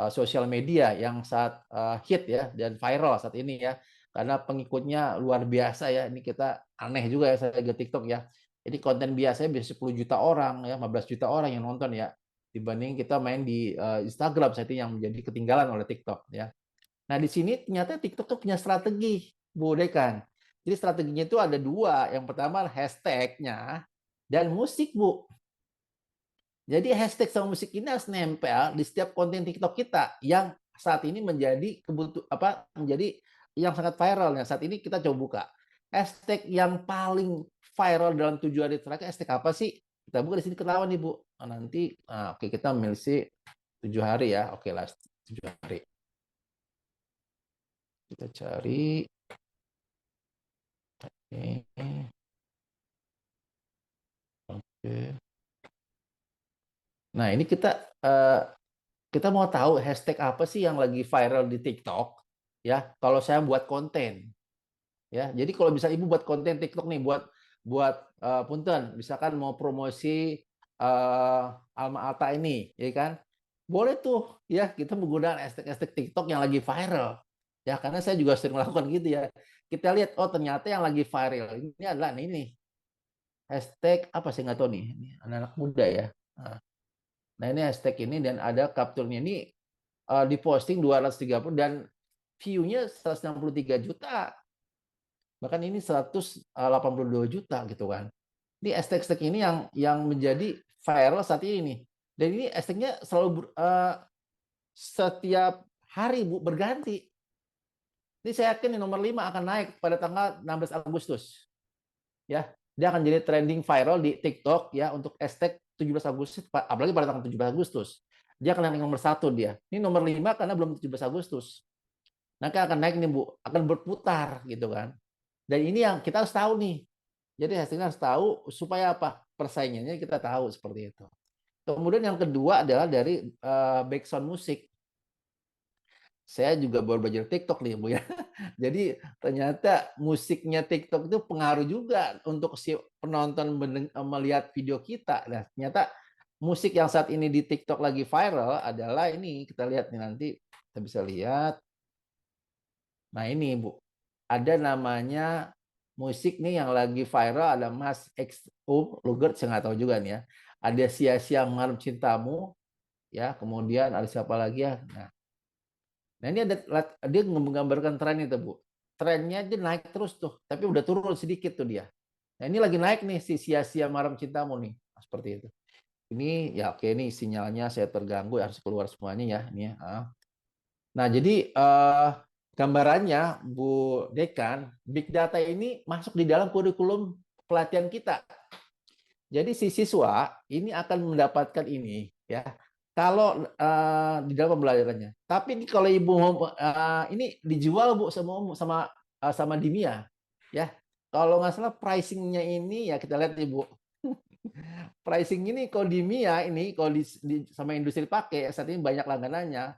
sosial media yang sangat hit ya dan viral saat ini ya, karena pengikutnya luar biasa ya. Ini kita aneh juga ya saya lihat TikTok ya. Jadi konten biasanya bisa 10 juta orang ya, 15 juta orang yang nonton ya, dibanding kita main di Instagram saat ini yang menjadi ketinggalan oleh TikTok ya. Nah di sini ternyata TikTok tuh punya strategi, Bu Dekan. Jadi strateginya itu ada dua. Yang pertama hashtagnya dan musik, Bu. Jadi hashtag sama musik ini harus nempel di setiap konten TikTok kita yang saat ini menjadi menjadi yang sangat viral. Nah, saat ini kita coba buka. Hashtag yang paling viral dalam 7 hari terakhir hashtag apa sih? Kita buka di sini ketahuan nih, Bu. Nah, nanti oke kita milih sih 7 hari ya. Oke lah 7 hari. Kita cari Oke. Nah, ini kita mau tahu hashtag apa sih yang lagi viral di TikTok ya. Kalau saya buat konten ya. Jadi kalau bisa Ibu buat konten TikTok nih buat punten, misalkan mau promosi Alma Ata ini, ya kan? Boleh tuh ya kita menggunakan hashtag TikTok yang lagi viral. Ya, karena saya juga sering melakukan gitu ya. Kita lihat oh ternyata yang lagi viral ini adalah ini. Hashtag apa sih nggak tahu nih. Ini anak-anak muda ya. Nah, ini hashtag ini dan ada kapturnya ini diposting 230 dan view-nya 163 juta. Bahkan ini 182 juta gitu kan. Ini hashtag ini yang menjadi viral saat ini nih. Dan ini hashtag-nya selalu setiap hari Bu berganti. Ini saya yakin nomor 5 akan naik pada tanggal 16 Agustus. Ya, dia akan jadi trending viral di TikTok ya untuk hashtag 17 Agustus, apalagi pada tanggal 17 Agustus. Dia akan naik nomor 1 dia. Ini nomor 5 karena belum 17 Agustus. Nanti akan naik nih Bu, akan berputar gitu kan. Dan ini yang kita harus tahu nih. Jadi hasilnya harus tahu supaya apa? Persaingannya kita tahu seperti itu. Kemudian yang kedua adalah dari background musik. Saya juga baru belajar TikTok nih Bu ya. Jadi ternyata musiknya TikTok itu pengaruh juga untuk si penonton melihat video kita. Nah, ternyata musik yang saat ini di TikTok lagi viral adalah ini. Kita lihat nih nanti kita bisa lihat. Nah ini Bu, ada namanya musik nih yang lagi viral, ada Mas XO Lugert, saya nggak tahu juga nih ya. Ada Sia-sia Mengharap Cintamu, ya. Kemudian ada siapa lagi ya? Nah ini ada dia menggambarkan tren itu Bu. Trennya dia naik terus tuh, tapi udah turun sedikit tuh dia. Nah ini lagi naik nih si Sia-sia Mengharap Cintamu nih, seperti itu. Ini ya oke nih sinyalnya saya terganggu harus keluar semuanya ya ini ya. Nah, jadi gambarannya, Bu Dekan, Big Data ini masuk di dalam kurikulum pelatihan kita. Jadi si siswa ini akan mendapatkan ini, ya. Kalau di dalam pembelajarannya. Tapi ini kalau Ibu ini dijual Bu sama Dimia, ya. Kalau nggak salah pricingnya ini ya kita lihat Ibu. Pricing ini kalau Dimia ini kalau sama industri pakai saat ini banyak langganannya.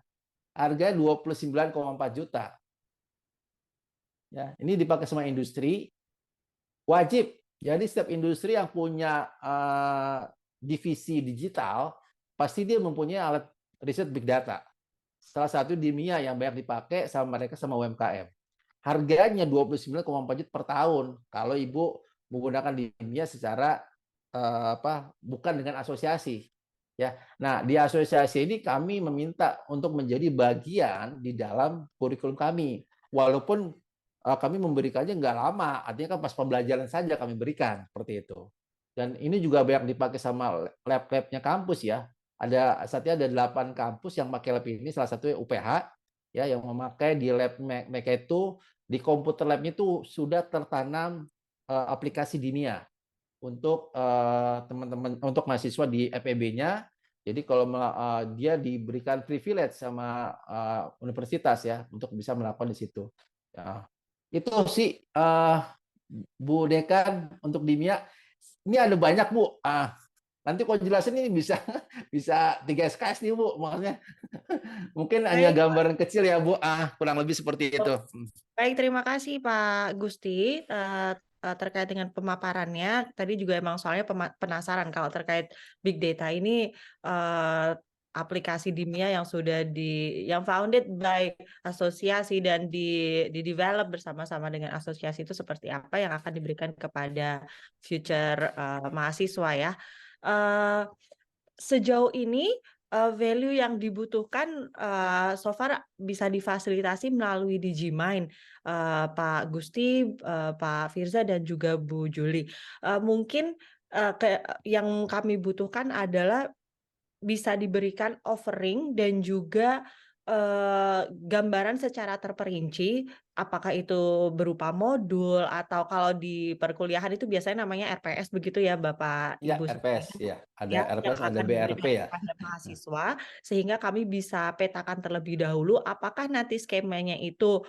Harga 29,4 juta. Ya, ini dipakai sama industri wajib. Jadi setiap industri yang punya divisi digital pasti dia mempunyai alat riset big data. Salah satu di MIA yang banyak dipakai sama mereka sama UMKM. Harganya 29,4 juta per tahun kalau Ibu menggunakan di MIA secara bukan dengan asosiasi. Ya, nah di asosiasi ini kami meminta untuk menjadi bagian di dalam kurikulum kami, walaupun kami memberikannya nggak lama, artinya kan pas pembelajaran saja kami berikan seperti itu. Dan ini juga banyak dipakai sama lab-labnya kampus ya. Saatnya ada 8 kampus yang pakai lab ini, salah satunya UPH ya yang memakai di lab mereka itu di komputer labnya itu sudah tertanam aplikasi Dinia untuk teman-teman untuk mahasiswa di FEB-nya. Jadi kalau dia diberikan privilege sama universitas ya untuk bisa melakukan di situ. Ya. Itu sih Bu Dekan untuk Dimia. Ini ada banyak Bu. Nanti kalau jelasin ini bisa bisa 3 SKS nih Bu, makanya mungkin hanya Baik, gambaran kecil ya Bu. Kurang lebih seperti itu. baik, terima kasih Pak Gusti terkait dengan pemaparannya. Tadi juga emang soalnya penasaran kalau terkait big data ini aplikasi Dimia yang sudah yang founded by asosiasi dan di develop bersama-sama dengan asosiasi itu seperti apa yang akan diberikan kepada future mahasiswa ya. Eh, Sejauh ini value yang dibutuhkan so far bisa difasilitasi melalui Digimind, Pak Gusti, Pak Firza dan juga Bu Juli. Mungkin yang kami butuhkan adalah bisa diberikan offering dan juga gambaran secara terperinci, apakah itu berupa modul atau kalau di perkuliahan itu biasanya namanya RPS begitu ya Bapak Ya, Ibu RPS sekalian ya. Ada ya, yang RPS, ada akan BRP diberikan ya. kepada mahasiswa sehingga kami bisa petakan terlebih dahulu apakah nanti skemanya itu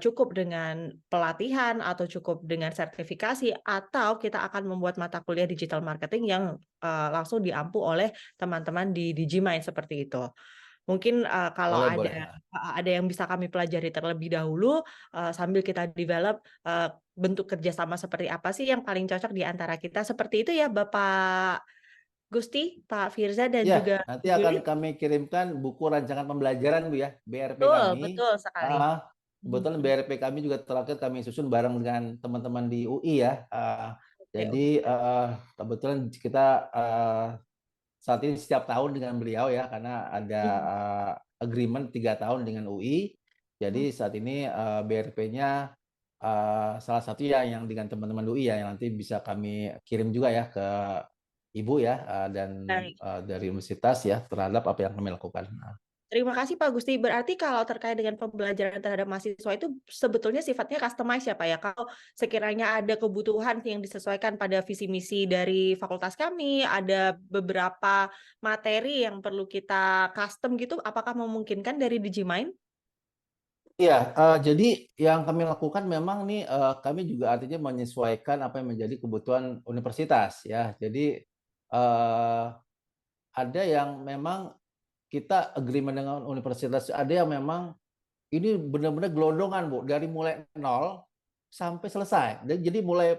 cukup dengan pelatihan atau cukup dengan sertifikasi atau kita akan membuat mata kuliah digital marketing yang langsung diampu oleh teman-teman di Digimind seperti itu. Mungkin kalau Boleh, boleh. ada yang bisa kami pelajari terlebih dahulu sambil kita develop bentuk kerjasama seperti apa sih yang paling cocok di antara kita. Seperti itu ya Bapak Gusti, Pak Firza dan Ya, juga nanti Bu Juli. akan kami kirimkan buku rancangan pembelajaran Bu ya, BRP Betul, kami. betul sekali. Kebetulan BRP kami juga terakhir kami susun bareng dengan teman-teman di UI ya. Oke, Jadi kebetulan kita saat ini setiap tahun dengan beliau ya, karena ada agreement 3 tahun dengan UI. Jadi saat ini BRP-nya salah satu ya yang dengan teman-teman UI ya, yang nanti bisa kami kirim juga ya ke Ibu ya, dan baik. dari universitas ya terhadap apa yang kami lakukan. Terima kasih Pak Gusti. Berarti kalau terkait dengan pembelajaran terhadap mahasiswa itu sebetulnya sifatnya customize ya Pak ya. Kalau sekiranya ada kebutuhan yang disesuaikan pada visi misi dari fakultas kami, ada beberapa materi yang perlu kita custom gitu, apakah memungkinkan dari Digimind? Iya, jadi yang kami lakukan memang nih, kami juga artinya menyesuaikan apa yang menjadi kebutuhan universitas ya. Jadi, ada yang memang kita agreement dengan universitas, ada yang memang ini benar-benar gelondongan Bu, dari mulai nol sampai selesai. Dan jadi mulai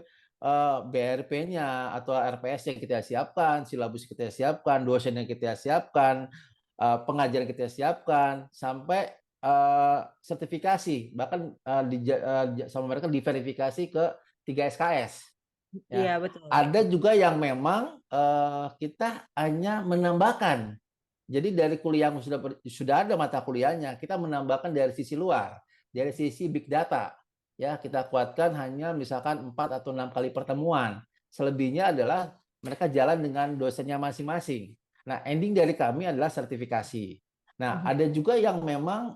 BRP-nya atau RPS yang kita siapkan, silabus kita siapkan, dosen yang kita siapkan, pengajaran kita siapkan, sampai sertifikasi, bahkan sama mereka diverifikasi ke 3 SKS. Iya Ya, betul. ada juga yang memang kita hanya menambahkan. Jadi dari kuliah yang sudah ada mata kuliahnya, kita menambahkan dari sisi luar, dari sisi big data. Ya, kita kuatkan hanya misalkan 4 atau 6 kali pertemuan. Selebihnya adalah mereka jalan dengan dosennya masing-masing. Nah, ending dari kami adalah sertifikasi. Nah, ada juga yang memang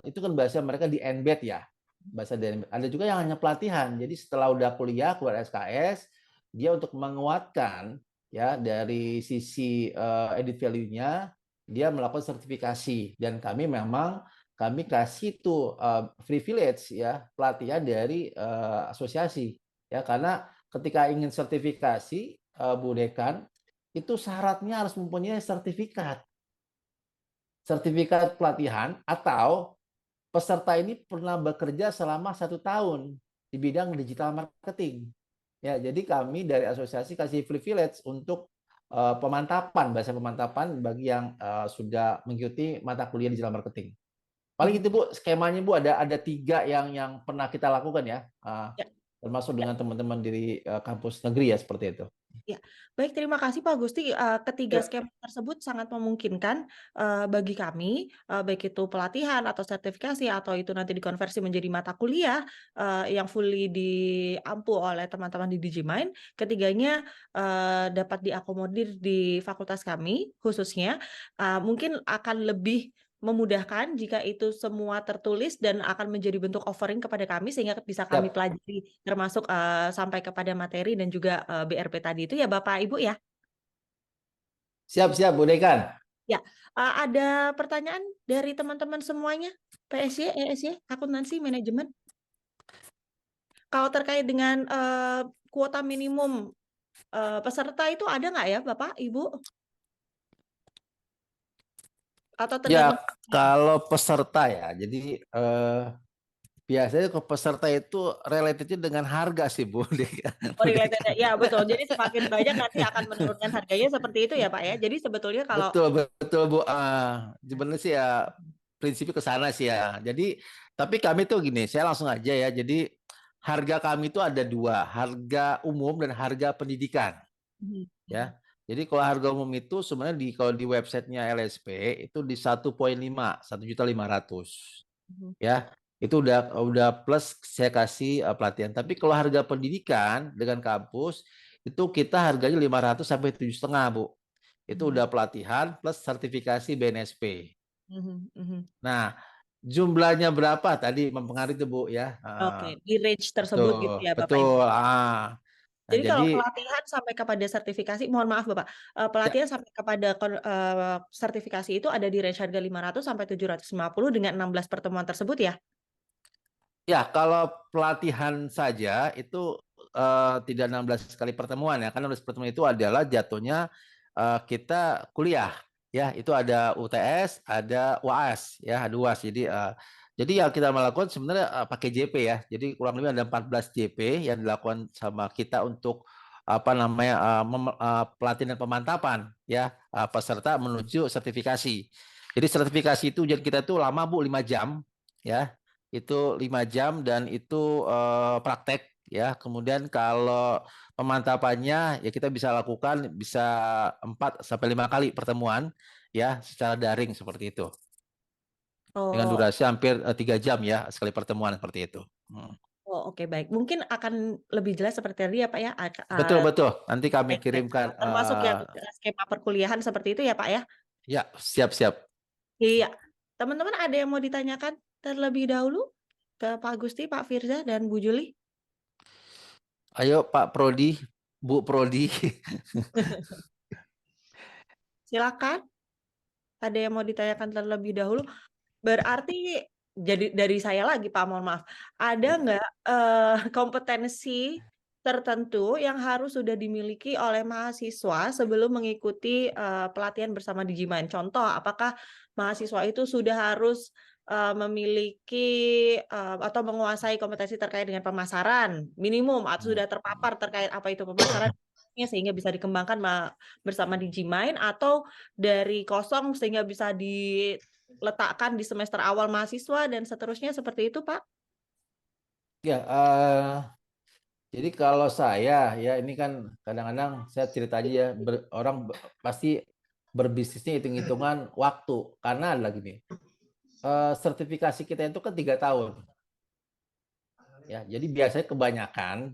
itu kan bahasa mereka di embed ya. Bahasa dari ada juga yang hanya pelatihan. Jadi setelah udah kuliah keluar SKS, dia untuk menguatkan ya dari sisi edit value-nya, dia melakukan sertifikasi, dan kami memang kami kasih tuh privilege ya pelatihan dari asosiasi ya, karena ketika ingin sertifikasi Bu Dekan itu syaratnya harus mempunyai sertifikat pelatihan atau peserta ini pernah bekerja selama 1 tahun di bidang digital marketing. Ya, jadi kami dari asosiasi kasih privilege untuk pemantapan, bahasa pemantapan bagi yang sudah mengikuti mata kuliah digital marketing. Paling itu Bu, skemanya Bu, ada 3 yang pernah kita lakukan ya, Ya. termasuk dengan teman-teman di kampus negeri ya, seperti itu. Ya, baik terima kasih Pak Gusti. Ketiga Ya, skema tersebut sangat memungkinkan bagi kami, baik itu pelatihan atau sertifikasi atau itu nanti dikonversi menjadi mata kuliah yang fully diampu oleh teman-teman di Digimind. Ketiganya dapat diakomodir di fakultas kami khususnya. Mungkin akan lebih memudahkan jika itu semua tertulis dan akan menjadi bentuk offering kepada kami sehingga bisa kami siap. pelajari termasuk sampai kepada materi dan juga BRP tadi itu ya Bapak Ibu ya. Siap, Bu Dekan. Ya, ada pertanyaan dari teman-teman semuanya? PSY, ESY, akuntansi, manajemen. Kalau terkait dengan kuota minimum Peserta itu ada nggak ya Bapak, Ibu? Atau Ya, tergantung ya? kalau peserta ya, jadi biasanya ke peserta itu related dengan harga sih Bu. Oh, related ya, betul. Jadi semakin banyak nanti akan menurunkan harganya seperti itu ya Pak ya. Jadi sebetulnya kalau Betul, betul Bu. Sebenarnya sih ya prinsipnya ke sana sih ya. Jadi, tapi kami tuh gini, saya langsung aja ya. Jadi harga kami itu ada dua, harga umum dan harga pendidikan. Mhm, mhm, Ya. Jadi kalau harga umum itu sebenarnya kalau di websitenya LSP itu di 1,5, 1.500.000. mhm. Ya. Itu udah plus saya kasih pelatihan. Tapi kalau harga pendidikan dengan kampus itu kita harganya 500 sampai 7,5, Bu. Itu Mhm, udah pelatihan plus sertifikasi BNSP. mhm, mhm. Nah, jumlahnya berapa tadi mempengaruhi itu, Bu ya. Oke, di range tersebut gitu Betul, ya Bapak Ibu. betul. Nah, Jadi jadi kalau pelatihan sampai kepada sertifikasi, mohon maaf Bapak, ya, pelatihan sampai kepada sertifikasi itu ada di range harga 500 sampai 750 dengan 16 pertemuan tersebut ya? ya, kalau pelatihan saja itu tidak 16 kali pertemuan ya. Karena 16 pertemuan itu adalah jatuhnya kita kuliah ya. Itu ada UTS, ada UAS ya, ada UAS. Jadi yang kita melakukan sebenarnya pakai JP ya. Jadi kurang lebih ada 14 JP yang dilakukan sama kita untuk apa namanya pelatihan dan pemantapan ya peserta menuju sertifikasi. Jadi sertifikasi itu jadi kita tuh lama Bu 5 jam ya, itu 5 jam dan itu praktek ya. Kemudian kalau pemantapannya ya kita bisa lakukan bisa 4 sampai 5 kali pertemuan ya secara daring seperti itu. Dengan Oh, durasi hampir 3 jam ya sekali pertemuan seperti itu. Hmm. oh oke baik. Mungkin akan lebih jelas seperti tadi ya Pak ya, Betul betul. Nanti kami kirimkan termasuk yang skema perkuliahan seperti itu ya Pak ya? ya siap siap. Iya. Teman-teman ada yang mau ditanyakan terlebih dahulu ke Pak Gusti, Pak Firza, dan Bu Juli? Ayo Pak Prodi, Bu Prodi. Silakan. Ada yang mau ditanyakan terlebih dahulu? Berarti jadi dari saya lagi Pak, mohon maaf. Ada nggak kompetensi tertentu yang harus sudah dimiliki oleh mahasiswa sebelum mengikuti pelatihan bersama Digimind? Contoh, apakah mahasiswa itu sudah harus memiliki atau menguasai kompetensi terkait dengan pemasaran minimum atau sudah terpapar terkait apa itu pemasaran sehingga bisa dikembangkan bersama Digimind, atau dari kosong sehingga bisa diletakkan di semester awal mahasiswa dan seterusnya seperti itu, Pak? Ya, jadi kalau saya ya ini kan kadang-kadang saya cerita aja ya orang pasti berbisnisnya hitung-hitungan waktu karena lagi nih sertifikasi kita itu kan 3 tahun ya. Jadi biasanya kebanyakan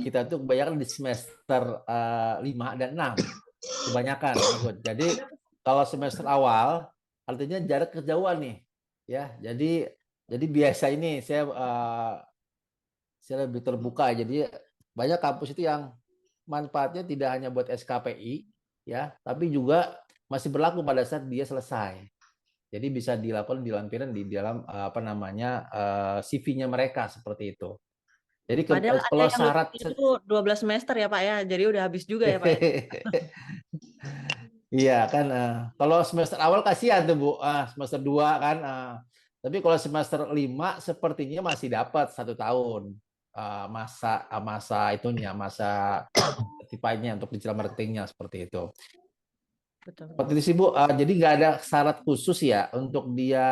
kita tuh kebanyakan di semester 5 dan 6 kebanyakan. Jadi kalau semester awal artinya jarak kejauhan nih ya. Jadi biasa ini saya lebih terbuka. Jadi banyak kampus itu yang manfaatnya tidak hanya buat SKPI ya, tapi juga masih berlaku pada saat dia selesai. Jadi bisa dilakukan dilampirin di dalam apa namanya CV-nya mereka seperti itu. Jadi Padahal ada kalau yang syarat lulusan itu 12 semester ya, Pak ya. Jadi udah habis juga ya, Pak ya. iya kan kalau semester awal kasihan tuh Bu, semester 2 kan. Tapi kalau semester 5 sepertinya masih dapat 1 tahun masa itunya, masa tipanya untuk digital marketingnya seperti itu. Betul. Seperti itu sih Bu. Jadi nggak ada syarat khusus ya untuk dia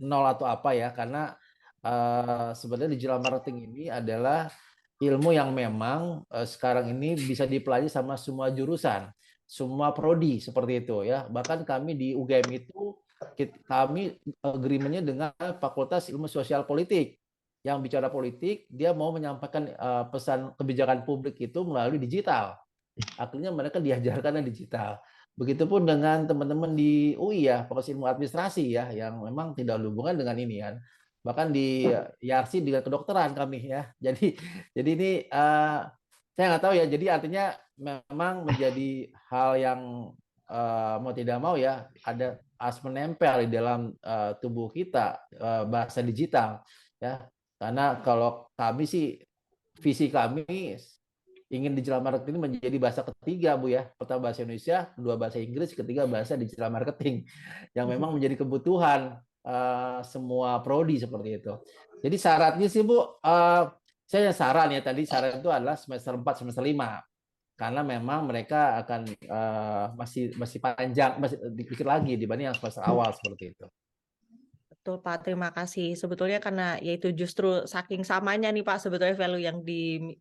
nol atau apa ya, karena sebenarnya digital marketing ini adalah ilmu yang memang sekarang ini bisa dipelajari sama semua jurusan, semua prodi seperti itu ya. Bahkan kami di UGM itu kami agreement-nya dengan Fakultas Ilmu Sosial Politik yang bicara politik, dia mau menyampaikan pesan kebijakan publik itu melalui digital. Akhirnya mereka diajarkan digital. Begitupun dengan teman-teman di UI ya, Fakultas Ilmu Administrasi ya, yang memang tidak ada hubungan dengan ini kan. Bahkan di YARSI dengan kedokteran kami ya. Jadi ini saya nggak tahu ya. Jadi artinya memang menjadi hal yang mau tidak mau ya ada menempel di dalam tubuh kita bahasa digital ya. Karena kalau kami sih visi kami ingin digital marketing menjadi bahasa ketiga, Bu ya. Pertama bahasa Indonesia, kedua bahasa Inggris, ketiga bahasa digital marketing yang memang menjadi kebutuhan semua prodi seperti itu. Jadi syaratnya sih Bu, saya saran ya tadi saran itu adalah semester 4, semester 5. Karena memang mereka akan masih panjang, masih dipikir lagi dibanding yang semester awal seperti itu. Betul Pak, terima kasih. Sebetulnya karena yaitu justru saking samanya nih Pak sebetulnya value yang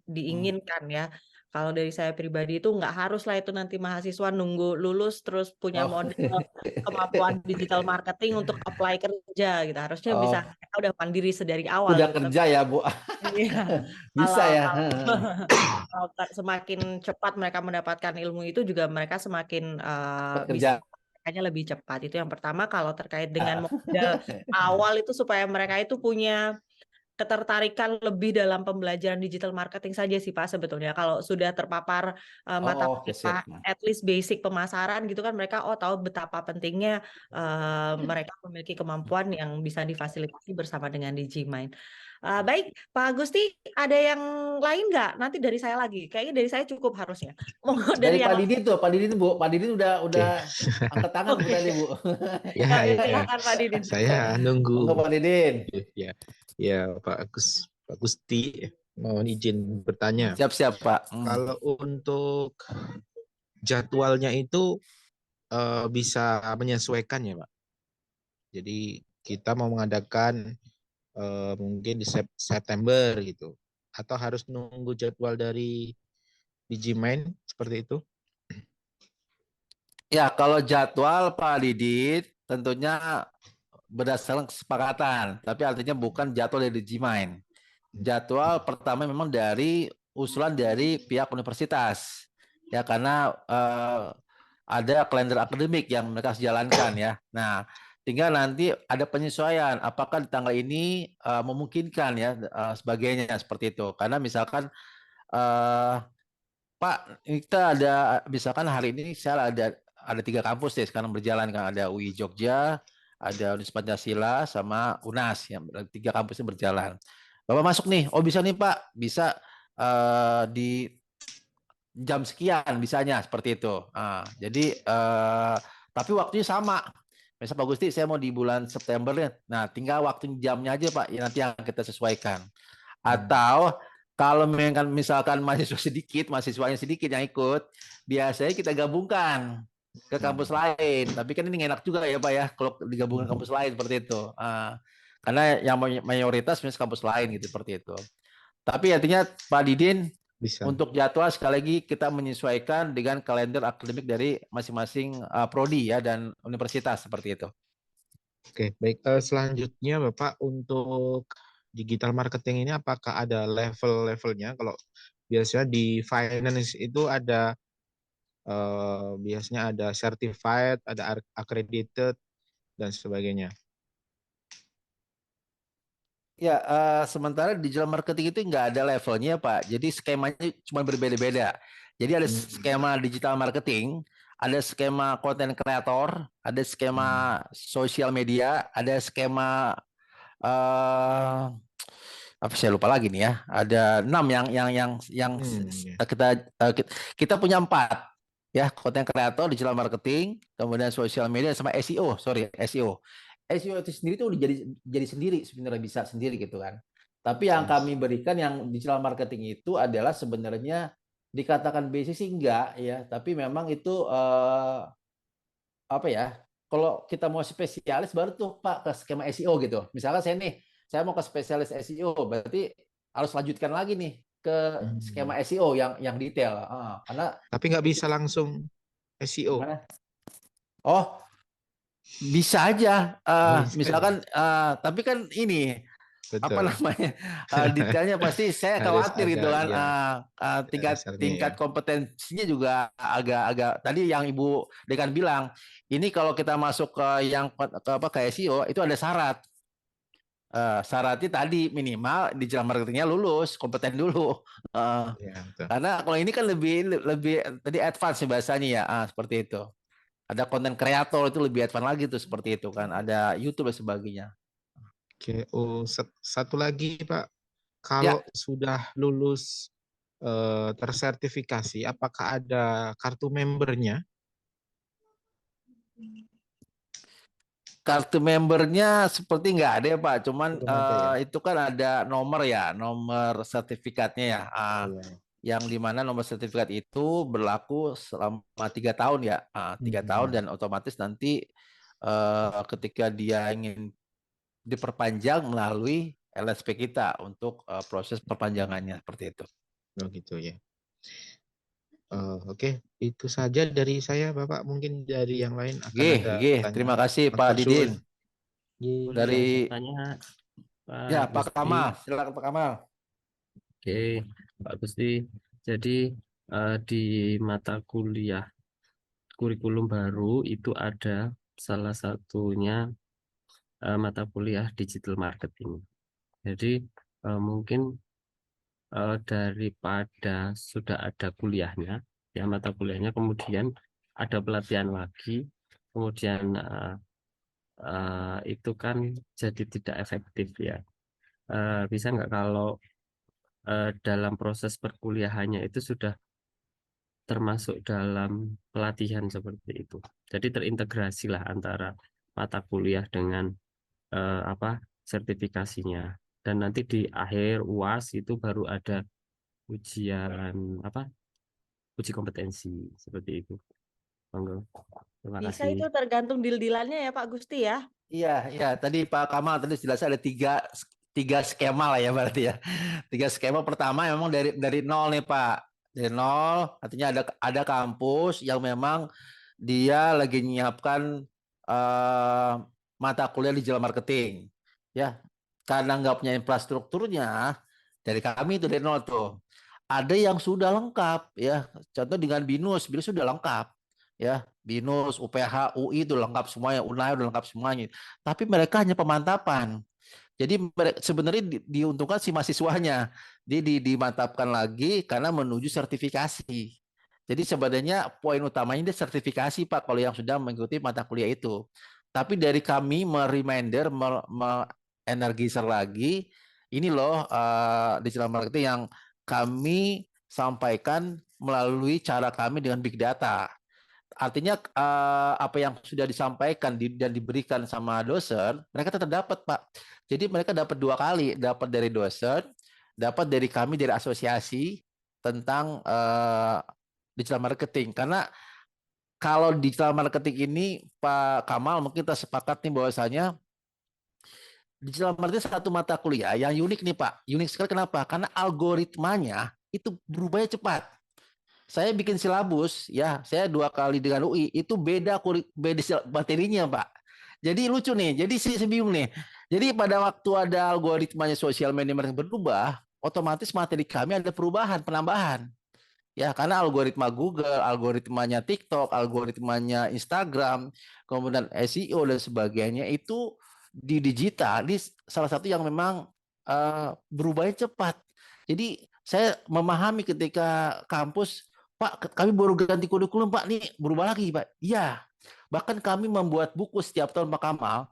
diinginkan ya. Kalau dari saya pribadi itu nggak harus lah itu nanti mahasiswa nunggu lulus terus punya Oh, modal kemampuan digital marketing untuk apply kerja gitu. Harusnya bisa oh, mereka udah mandiri sedari awal udah gitu. Tapi kerja ya Bu, iya, bisa kalau ya. kalau semakin cepat mereka mendapatkan ilmu itu juga mereka semakin Cepat bisa kerja. makanya lebih cepat. Itu yang pertama. Kalau terkait dengan modal awal itu supaya mereka itu punya ketertarikan lebih dalam pembelajaran digital marketing saja sih Pak sebetulnya. Kalau sudah terpapar mata Oh, oke kuliah sip. at least basic pemasaran gitu kan mereka tahu betapa pentingnya mereka memiliki kemampuan yang bisa difasilitasi bersama dengan Digimind. Baik, Pak Agusti, ada yang lain nggak? Nanti dari saya lagi. Kayaknya dari saya cukup harusnya. Mau Dari dari Pak yang Didi tuh, Pak Didi tuh Bu, Pak Didi Oke. udah angkat tangan Bu Oke. tadi Bu. Ya, Kami ya. silakan Pak Didin. Saya Monggo nunggu. Pak Didin. Ya, ya Pak Gusti, mohon izin bertanya. Siap-siap Pak. Kalau untuk jadwalnya itu bisa menyesuaikan ya Pak. Jadi kita mau mengadakan mungkin di September gitu, atau harus nunggu jadwal dari Digimind seperti itu? Ya, kalau jadwal Pak Didit tentunya berdasarkan kesepakatan, tapi artinya bukan jadwal dari Digimind. Jadwal pertama memang dari usulan dari pihak universitas. Ya, karena ada kalender akademik yang mereka harus jalankan ya. Nah, tinggal nanti ada penyesuaian apakah di tanggal ini memungkinkan ya sebagainya seperti itu. Karena misalkan Pak, kita ada misalkan hari ini saya ada 3 kampus deh sekarang berjalan kan, ada UI Jogja, ada Universitas Pancasila sama UNAS yang 3 kampusnya berjalan. Bapak masuk nih, oh bisa nih Pak, bisa di jam sekian bisanya seperti itu. Jadi tapi waktunya sama. Misal Pak Gusti, saya mau di bulan September ya. Nah, tinggal waktu jamnya aja Pak, ya, nanti yang kita sesuaikan. Atau kalau misalkan mahasiswanya sedikit yang ikut, biasanya kita gabungkan ke kampus lain. Tapi kan ini enak juga ya Pak ya, kalau digabungkan kampus lain seperti itu. Karena yang mayoritas misalnya kampus lain gitu seperti itu. Tapi artinya Pak Didin, Bisa. untuk jadwal sekali lagi kita menyesuaikan dengan kalender akademik dari masing-masing prodi ya dan universitas seperti itu. Oke, baik. Selanjutnya Bapak, untuk digital marketing ini apakah ada level-levelnya? Kalau biasanya di finance itu ada biasanya ada certified, ada accredited dan sebagainya. Ya, sementara digital marketing itu nggak ada levelnya Pak. Jadi skemanya cuma berbeda-beda. Jadi ada skema digital marketing, ada skema content creator, ada skema sosial media, ada skema apa saya lupa lagi nih ya. Ada 6 yang kita punya 4 ya, content creator, digital marketing, kemudian sosial media sama SEO. SEO. SEO itu sendiri tuh jadi sendiri sebenarnya, bisa sendiri gitu kan. Tapi yang kami berikan yang digital marketing itu adalah sebenarnya dikatakan basic sih enggak ya, tapi memang itu apa ya? Kalau kita mau spesialis baru tuh Pak ke skema SEO gitu. Misalkan saya mau ke spesialis SEO, berarti harus lanjutkan lagi nih ke skema SEO yang detail. Karena tapi nggak bisa langsung SEO. gimana? Oh, bisa aja. Bisa. Misalkan, tapi kan ini apa Betul. namanya detailnya pasti saya Harus khawatir gitu agak kan. ya dasarnya Tingkat ya. kompetensinya juga agak tadi yang Ibu Dekan bilang, ini kalau kita masuk ke yang ke SEO itu ada syarat. Syaratnya tadi minimal digital marketingnya lulus, kompeten dulu. Ya, betul. Karena kalau ini kan lebih tadi advance bahasanya ya, seperti itu. Ada konten kreator itu lebih advance lagi tuh seperti itu kan. Ada YouTube dan sebagainya. Oke, satu lagi Pak, Ya, kalau sudah lulus tersertifikasi, apakah ada kartu membernya? Kartu membernya seperti nggak ada ya Pak, cuman Belum ada ya? itu kan ada nomor ya, nomor sertifikatnya ya. Oh, ya. Yang dimana nomor sertifikat itu berlaku selama 3 tahun ya, 3 tahun, dan otomatis nanti ketika dia ingin diperpanjang melalui LSP kita untuk proses perpanjangannya seperti itu. Oh gitu ya. Oke, itu saja dari saya, Bapak. Mungkin dari yang lain akan ada Terima pertanyaan. kasih Pak Matur suwun. Didin. Boleh Dari tanya Pak ya Pak Gusti. Kamal, silakan Pak Kamal. Oke, Pak Gusti. Jadi di mata kuliah kurikulum baru itu ada salah satunya mata kuliah digital marketing. Jadi mungkin daripada sudah ada kuliahnya, ya mata kuliahnya, kemudian ada pelatihan lagi, kemudian itu kan jadi tidak efektif ya. Bisa nggak kalau dalam proses perkuliahannya itu sudah termasuk dalam pelatihan seperti itu. Jadi terintegrasi lah antara mata kuliah dengan sertifikasinya. Dan nanti di akhir UAS itu baru ada ujian uji kompetensi seperti itu. Monggo. Terima Bisa kasih. itu tergantung deal-dealannya ya Pak Gusti ya. Iya, tadi Pak Kamal tadi jelas ada tiga skema lah ya berarti ya. 3 skema. Pertama memang dari nol nih Pak, dari nol, artinya ada kampus yang memang dia lagi menyiapkan mata kuliah digital marketing, ya. Karena nggak punya infrastrukturnya, dari kami itu dari nol tuh. Ada yang sudah lengkap, ya. Contoh dengan BINUS sudah lengkap, ya. BINUS, UPH, UI itu lengkap semuanya, UNAI udah lengkap semuanya. Tapi mereka hanya pemantapan. Jadi sebenarnya diuntungkan si mahasiswanya, dia dimantapkan lagi karena menuju sertifikasi. Jadi sebenarnya poin utamanya dia sertifikasi Pak kalau yang sudah mengikuti mata kuliah itu. Tapi dari kami mereminder, energizer lagi, ini loh digital marketing yang kami sampaikan melalui cara kami dengan big data. Artinya apa yang sudah disampaikan dan diberikan sama dosen, mereka tetap dapat Pak. Jadi mereka dapat 2 kali, dapat dari dosen, dapat dari kami dari asosiasi tentang digital marketing. Karena kalau digital marketing ini Pak Kamal mungkin kita sepakat nih bahwasanya digital marketing satu mata kuliah yang unik nih Pak. Unik sekali kenapa? Karena algoritmanya itu berubahnya cepat. Saya bikin silabus, ya, saya 2 kali dengan UI, itu beda materinya, Pak. Jadi lucu nih, jadi saya bingung nih. Jadi pada waktu ada algoritmanya sosial media berubah, otomatis materi kami ada perubahan, penambahan. Ya, karena algoritma Google, algoritmanya TikTok, algoritmanya Instagram, kemudian SEO dan sebagainya itu di digital, ini salah satu yang memang berubahnya cepat. Jadi saya memahami ketika kampus, Pak, kami baru ganti kurikulum, Pak, nih berubah lagi, Pak. Iya, bahkan kami membuat buku setiap tahun, Pak Kamal.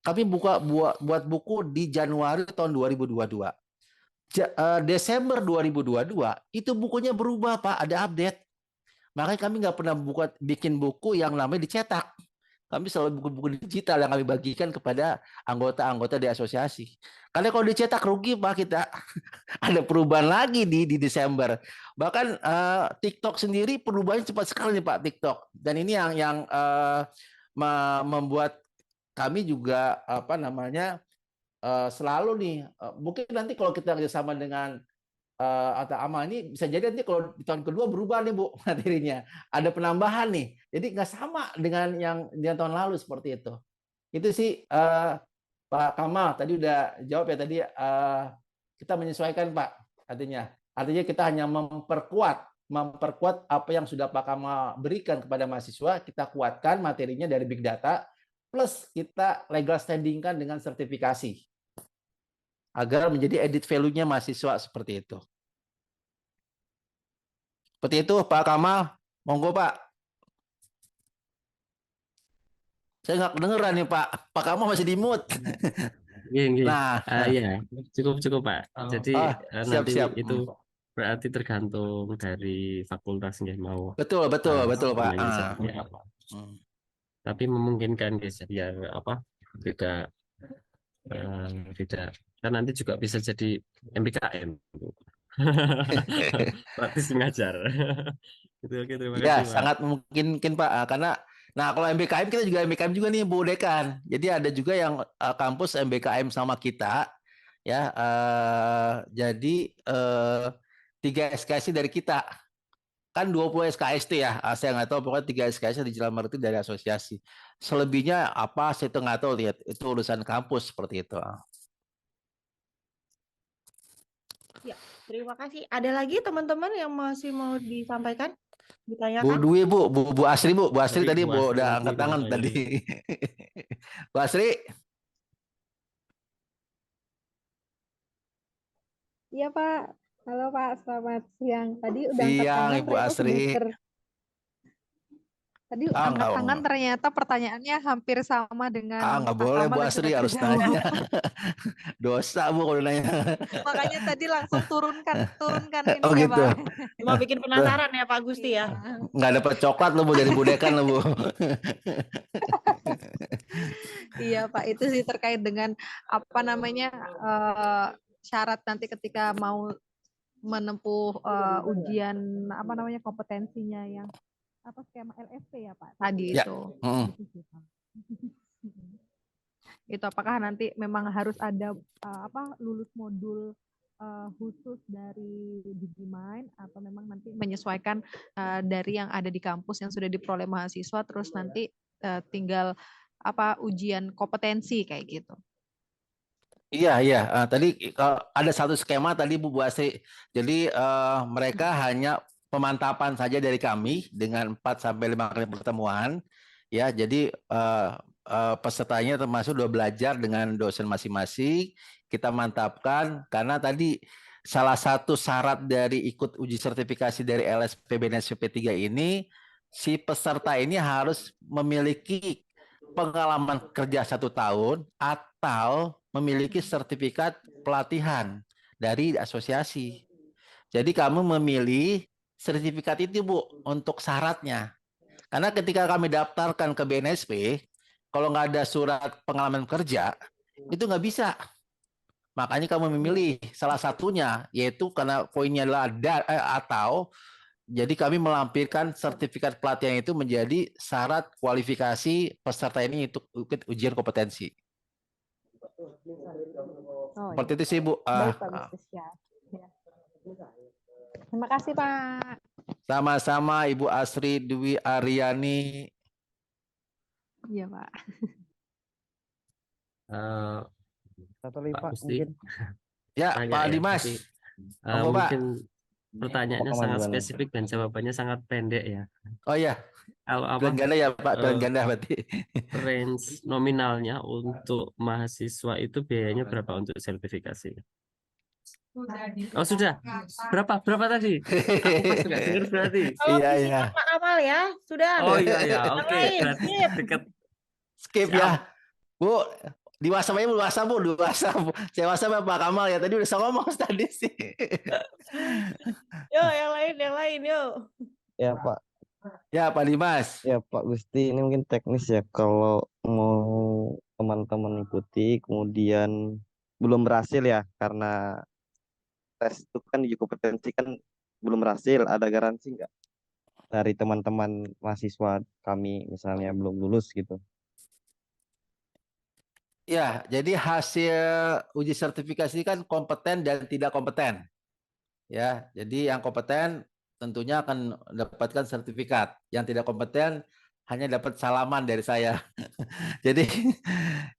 Kami buat buku di Januari tahun 2022. Desember 2022 itu bukunya berubah Pak, ada update. Makanya kami nggak pernah bikin buku yang namanya dicetak. Kami selalu buku-buku digital yang kami bagikan kepada anggota-anggota di asosiasi. Karena kalau dicetak rugi Pak kita. Ada perubahan lagi di Desember. Bahkan TikTok sendiri perubahannya cepat sekali nih Pak TikTok. Dan ini yang membuat kami juga selalu nih, mungkin nanti kalau kita kerjasama dengan atau AMA ini bisa jadi nanti kalau di tahun kedua berubah nih Bu materinya, ada penambahan nih, jadi nggak sama dengan yang tahun lalu seperti itu. Itu sih Pak Kamal tadi udah jawab ya tadi, kita menyesuaikan Pak, artinya kita hanya memperkuat apa yang sudah Pak Kamal berikan kepada mahasiswa, kita kuatkan materinya dari big data plus kita legal standingkan dengan sertifikasi agar menjadi added value-nya mahasiswa seperti itu. Seperti itu Pak Kamal, monggo Pak. Saya nggak kedengeran nih Pak. Pak Kamal masih di mute. Iya. Nah, Iya, cukup Pak. Jadi nanti siap. itu Berarti tergantung dari fakultasnya mau Betul, Pak. skemanya seperti apa. Hmm. Tapi memungkinkan guys biar apa tidak tidak kan nanti juga bisa jadi MBKM. Praktis mengajar. Itu oke, terima Ya, kasih Pak. sangat memungkinkan Pak. Karena, nah kalau MBKM kita juga MBKM juga nih Bu Dekan. Jadi ada juga yang kampus MBKM sama kita, ya. Jadi 3 SKS dari kita. Kan 20 SKS itu ya. Saya nggak tahu, pokoknya 3 SKS di Jalan Marti dari asosiasi. Selebihnya apa, saya itu nggak tahu, lihat. Itu urusan kampus seperti itu. Ya, terima kasih. Ada lagi teman-teman yang masih mau disampaikan, Bu ditanyakan? Dwi, Bu Asri, Bu Asri tadi Bu Bu Asri udah lagi angkat tangan katanya. tadi. Bu Asri, Iya Pak, halo Pak, selamat siang. Tadi udah angkat siang tangan Ibu ternyata Asri. Tadi Ah, angkat tangan enggak, ternyata pertanyaannya hampir sama dengan nggak Pak boleh Bu Kamal yang Asri, sudah harus terjawab. nanya. Dosa Bu kalau nanya. Makanya tadi langsung turunkan Oh ininya gitu. Pak. Cuma bikin penasaran ya Pak Gusti ya. Iya. Nggak dapat coklat lo Bu dari Bu Dekan lo Bu. Iya Pak, itu sih terkait dengan apa namanya syarat nanti ketika mau menempuh ujian apa namanya kompetensinya yang apa skema LSP ya Pak tadi Ya. itu. Mm. Gitu sih, Pak. Itu apakah nanti memang harus ada apa lulus modul khusus dari Digimind atau memang nanti menyesuaikan dari yang ada di kampus yang sudah diperoleh mahasiswa terus nanti tinggal apa ujian kompetensi kayak gitu. Iya, iya. Tadi ada satu skema tadi Bu Asri. Jadi mereka hanya pemantapan saja dari kami dengan 4 sampai 5 kali pertemuan. Ya, jadi pesertanya termasuk udah belajar dengan dosen masing-masing. Kita mantapkan karena tadi salah satu syarat dari ikut uji sertifikasi dari LSP BNSP 3 ini, si peserta ini harus memiliki pengalaman kerja 1 tahun atau memiliki sertifikat pelatihan dari asosiasi. Jadi kamu memilih sertifikat itu Bu untuk syaratnya. Karena ketika kami daftarkan ke BNSP, kalau nggak ada surat pengalaman kerja, itu nggak bisa. Makanya kamu memilih salah satunya, yaitu karena poinnya adalah atau jadi kami melampirkan sertifikat pelatihan itu menjadi syarat kualifikasi peserta ini untuk ikut ujian kompetensi. Oh, Seperti iya. itu sih Bu. Baik Pak Gustis ya. Terima kasih Pak. Sama-sama Ibu Asri Dwi Aryani. Iya Pak. Satu lagi Pak Pak Gusti mungkin. Ya tanya Pak ya, Dimas. tapi Monggo, Pak. mungkin pertanyaannya Pak Kamal sangat gimana? spesifik dan jawabannya sangat pendek ya. Oh iya, Kalau apa pilihan ganda ya Pak, pilihan eh, ganda berarti. range nominalnya untuk mahasiswa itu biayanya berapa untuk sertifikasi? Oh sudah, berapa tadi? Aku pas nggak dengar berarti. Kalau Iya, visi iya. Pak Kamal ya, sudah. Oh iya ya, Yang oke. lain, Berarti skip. dekat. Skip Siap. ya. Bu, di WhatsApp aja Bu, WhatsApp Bu, di WhatsApp. Saya WhatsApp ya Pak Kamal ya, tadi udah saya ngomong tadi sih. Yuk, yang lain, yuk. Ya Pak, Ya Pak Dimas. ya Pak Gusti ini mungkin teknis ya kalau mau teman-teman ikuti kemudian belum berhasil ya karena tes itu kan uji kompetensi kan belum berhasil, ada garansi nggak dari teman-teman mahasiswa kami misalnya belum lulus gitu? Ya, jadi hasil uji sertifikasi kan kompeten dan tidak kompeten. Ya, jadi yang kompeten tentunya akan mendapatkan sertifikat. Yang tidak kompeten hanya dapat salaman dari saya. Jadi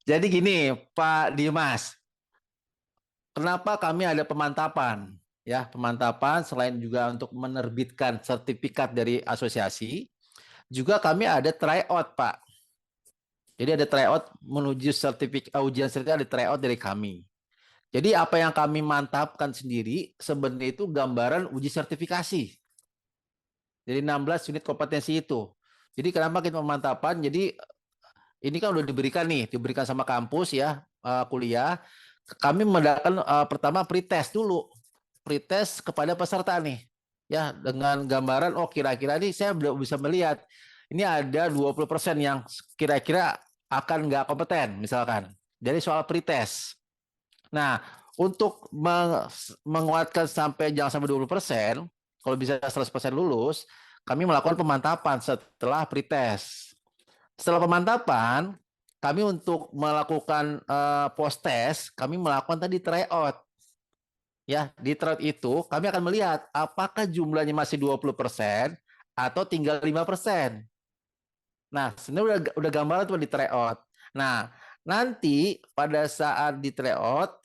jadi gini, Pak Dimas. Kenapa kami ada pemantapan? Ya, pemantapan selain juga untuk menerbitkan sertifikat dari asosiasi, juga kami ada tryout, Pak. Jadi ada tryout menuju ujian sertifikat, ada tryout dari kami. Jadi apa yang kami mantapkan sendiri sebenarnya itu gambaran uji sertifikasi. Jadi 16 unit kompetensi itu. Jadi kenapa kita pemantapan? Jadi ini kan udah diberikan sama kampus ya, kuliah. Kami mengadakan pertama pretest dulu. pretest kepada peserta nih. Ya, dengan gambaran oh kira-kira ini saya bisa melihat ini ada 20% yang kira-kira akan nggak kompeten misalkan. Dari soal pretest. Nah, untuk menguatkan jangan sampai 20%, kalau bisa 100% lulus, kami melakukan pemantapan setelah pretest. Setelah pemantapan, kami untuk melakukan post test, kami melakukan tadi tryout. Ya, di tryout itu kami akan melihat apakah jumlahnya masih 20% atau tinggal 5%. Nah, sebenarnya udah gambaran tuh di tryout. Nah, nanti pada saat di tryout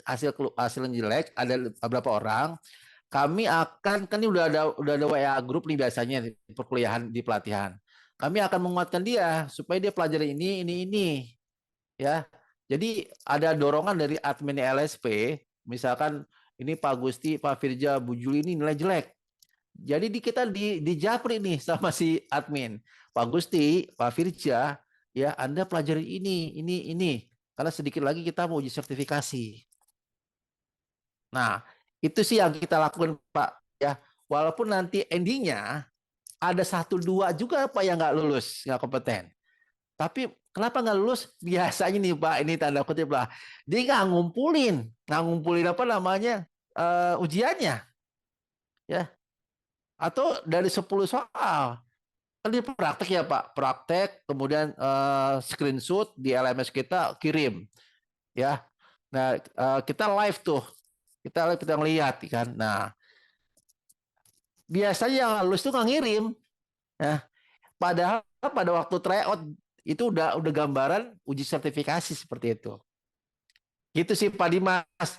hasilnya jelek ada beberapa orang, kami akan kan ini udah ada WA grup nih biasanya di perkuliahan di pelatihan. Kami akan menguatkan dia supaya dia pelajari ini ya. Jadi ada dorongan dari admin LSP, misalkan ini Pak Gusti, Pak Firja, Bu Juli ini nilai jelek. Jadi kita di japri nih sama si admin. Pak Gusti, Pak Firja, ya Anda pelajari ini. Karena sedikit lagi kita mau uji sertifikasi. Nah, itu sih yang kita lakukan Pak. Ya, walaupun nanti endingnya ada 1-2 juga Pak yang nggak lulus, nggak kompeten. Tapi kenapa nggak lulus? Biasanya nih Pak, ini tanda kutip lah. Dia nggak ngumpulin apa namanya ujiannya, ya. Atau dari 10 soal. Kan dia praktek ya Pak, praktek, kemudian screenshot di LMS kita kirim, ya. Nah kita live tuh, kita ngeliat kan. Nah biasanya yang lulus tuh nggak ngirim, ya. Padahal pada waktu tryout itu udah gambaran uji sertifikasi seperti itu. Gitu sih Pak Dimas.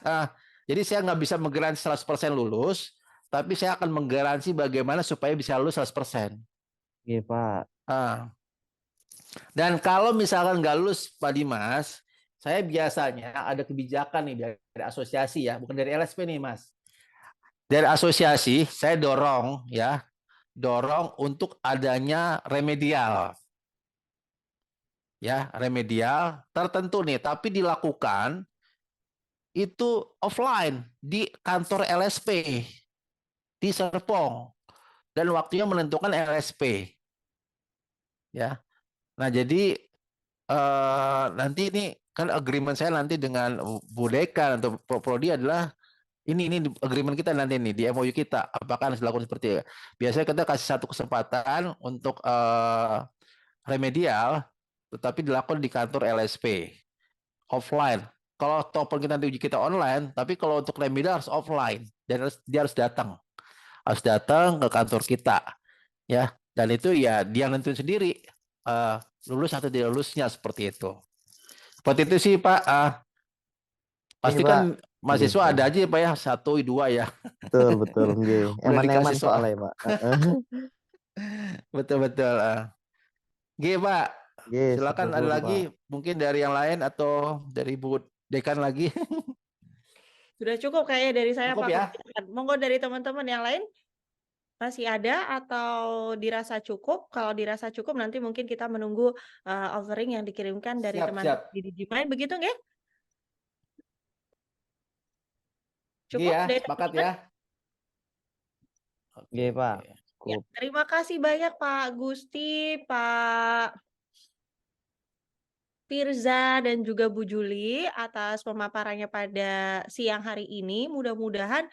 Jadi saya nggak bisa menggaransi 100% lulus, tapi saya akan menggaransi bagaimana supaya bisa lulus 100%. Iya Pak. Dan kalau misalkan nggak lulus Pak Dimas, saya biasanya ada kebijakan nih dari asosiasi ya, bukan dari LSP nih Mas. Dari asosiasi saya dorong untuk adanya remedial. Ya, remedial tertentu nih, tapi dilakukan itu offline di kantor LSP di Serpong dan waktunya menentukan LSP. Ya. Nah, jadi nanti ini kan agreement saya nanti dengan Bu Dekan atau Prodi adalah ini agreement kita nanti nih di MOU kita. Apakah harus dilakukan seperti itu? Biasanya kita kasih satu kesempatan untuk remedial, tetapi dilakukan di kantor LSP offline. Kalau TOEFL kita diuji kita online, tapi kalau untuk remedial harus offline dan dia harus datang ke kantor kita, ya. Dan itu ya dia nentuin sendiri lulus atau tidak lulusnya seperti itu. Seperti itu sih Pak. Pasti kan mahasiswa ada aja Pak ya 1, 2 ya. Betul. Eman-eman soal soalnya Pak. Betul. Oke Pak. Silakan ada lagi Pak. mungkin dari yang lain atau dari Bu Dekan lagi. Sudah cukup kayaknya dari saya Cukup Pak. ya? Monggo dari teman-teman yang lain masih ada atau dirasa cukup? Kalau dirasa cukup nanti mungkin kita menunggu offering yang dikirimkan dari teman di Digimind, begitu nggih? Cukup Iya, dari sepakat teman-teman? ya. Oke Pak. Ya, terima kasih banyak Pak Gusti, Pak Firza dan juga Bu Juli atas pemaparannya pada siang hari ini. Mudah-mudahan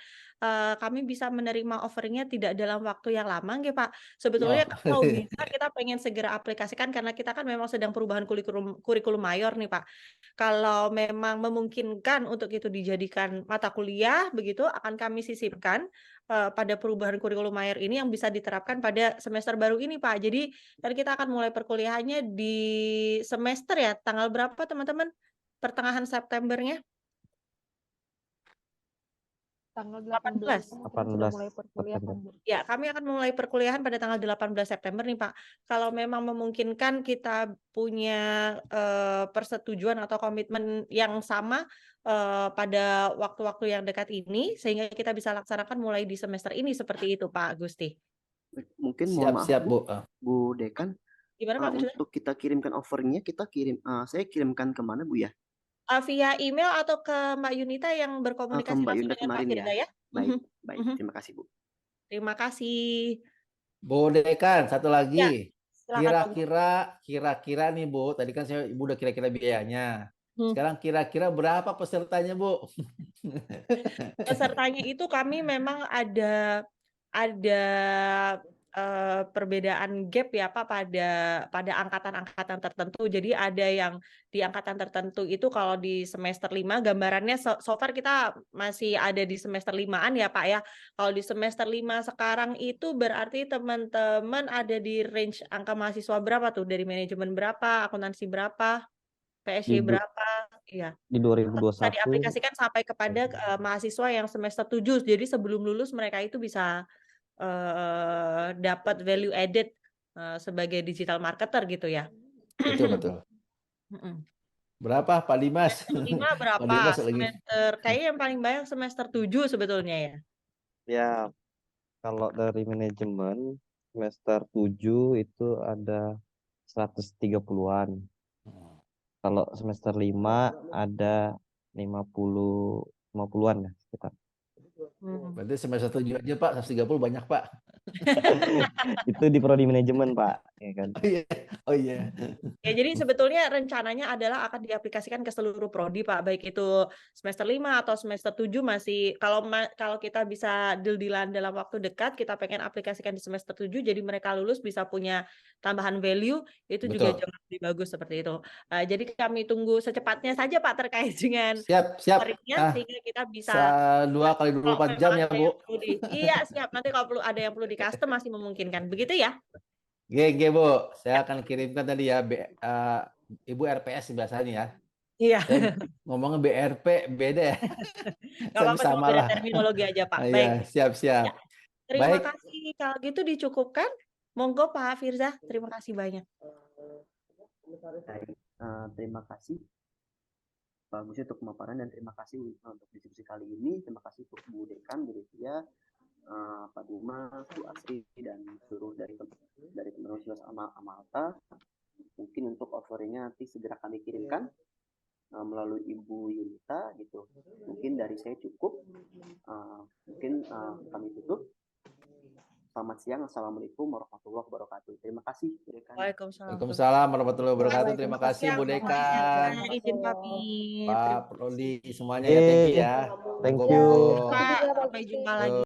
kami bisa menerima offeringnya tidak dalam waktu yang lama, nggih Pak. Sebetulnya kalau bisa kita pengen segera aplikasikan karena kita kan memang sedang perubahan kurikulum mayor nih Pak. Kalau memang memungkinkan untuk itu dijadikan mata kuliah, begitu akan kami sisipkan pada perubahan kurikulum mayor ini yang bisa diterapkan pada semester baru ini Pak. Jadi kan kita akan mulai perkuliahannya di semester ya, tanggal berapa teman-teman? Pertengahan Septembernya? Tanggal 18. sudah mulai perkuliahan. Ya, kami akan mulai perkuliahan pada tanggal 18 September nih Pak. Kalau memang memungkinkan kita punya persetujuan atau komitmen yang sama pada waktu-waktu yang dekat ini, sehingga kita bisa laksanakan mulai di semester ini seperti itu Pak Gusti. Mungkin mohon maaf Siap, Bu. Bu Dekan. Gimana Pak Firza? Untuk kita kirimkan offeringnya, saya kirimkan kemana Bu ya? Via email atau ke Mbak Yunita yang berkomunikasi Mbak langsung Yunita dengan Pak kemarin Firza ya? Baik, baik. Terima kasih, Bu. Terima kasih. Bu Dekan, satu Ya, lagi. silakan Pak. Kira-kira nih Bu, tadi kan Ibu udah kira-kira biayanya. Hmm. Sekarang kira-kira berapa pesertanya Bu? Pesertanya itu kami memang ada perbedaan gap ya Pak pada angkatan-angkatan tertentu. Jadi ada yang di angkatan tertentu itu kalau di semester 5 gambarannya so far kita masih ada di semester 5-an ya Pak ya. Kalau di semester 5 sekarang itu berarti teman-teman ada di range angka mahasiswa berapa tuh? Dari manajemen berapa, akuntansi berapa, PSG Di berapa? Iya. di Bisa 2021 diaplikasikan sampai kepada mahasiswa yang semester 7. Jadi sebelum lulus mereka itu bisa dapat value added sebagai digital marketer gitu ya. Betul. Mm-mm. Berapa Pak Dimas? Semester 5 Pak berapa? Dimas lagi. Semester kayaknya yang paling banyak semester 7 sebetulnya ya. ya kalau dari manajemen semester 7 itu ada 130-an. Kalau semester 5 ada 50-an ya sekitar. Berarti semester 7 aja Pak, 130 banyak Pak. Itu di prodi manajemen, Pak, ya kan. Oh iya. Ya, jadi sebetulnya rencananya adalah akan diaplikasikan ke seluruh prodi, Pak. Baik itu semester 5 atau semester 7 masih kalau kita bisa deal-dealan dalam waktu dekat, kita pengen aplikasikan di semester 7 jadi mereka lulus bisa punya tambahan value, itu juga Betul. jauh lebih bagus seperti itu. Jadi kami tunggu secepatnya saja Pak terkait dengan Siap. sharingnya sehingga kita bisa 2 kali 24 jam ya Bu. Iya, siap. Nanti kalau perlu ada yang perlu di custom masih memungkinkan. Begitu ya? Oke Bu, saya akan kirimkan tadi ya Ibu RPS biasanya ya. Iya. Ngomongnya BRP beda ya. Nggak apa-apa, cuma sama beda lah. terminologi aja Pak. Iya, Baik. siap. Ya, terima Baik. kasih. Kalau gitu dicukupkan. Monggo Pak Firza, terima kasih banyak. Baik, terima kasih Pak Gus untuk pemaparan dan terima kasih untuk diskusi kali ini. Terima kasih untuk Bu Dekan, Bu Devia, Pak Dimas, Bu Asri dan seluruh dari Universitas Amalta. Mungkin untuk offeringnya nanti segera kami kirimkan melalui Ibu Yunita gitu. Mungkin dari saya cukup. Mungkin kami tutup. Selamat siang. Assalamualaikum warahmatullahi wabarakatuh. Terima kasih, Bu Dekan. Waalaikumsalam warahmatullahi wabarakatuh. Terima kasih Bu Dekan. Izin pamit. Pak Prodi semuanya ya, thank you ya. Thank you. Pak, sampai jumpa lagi.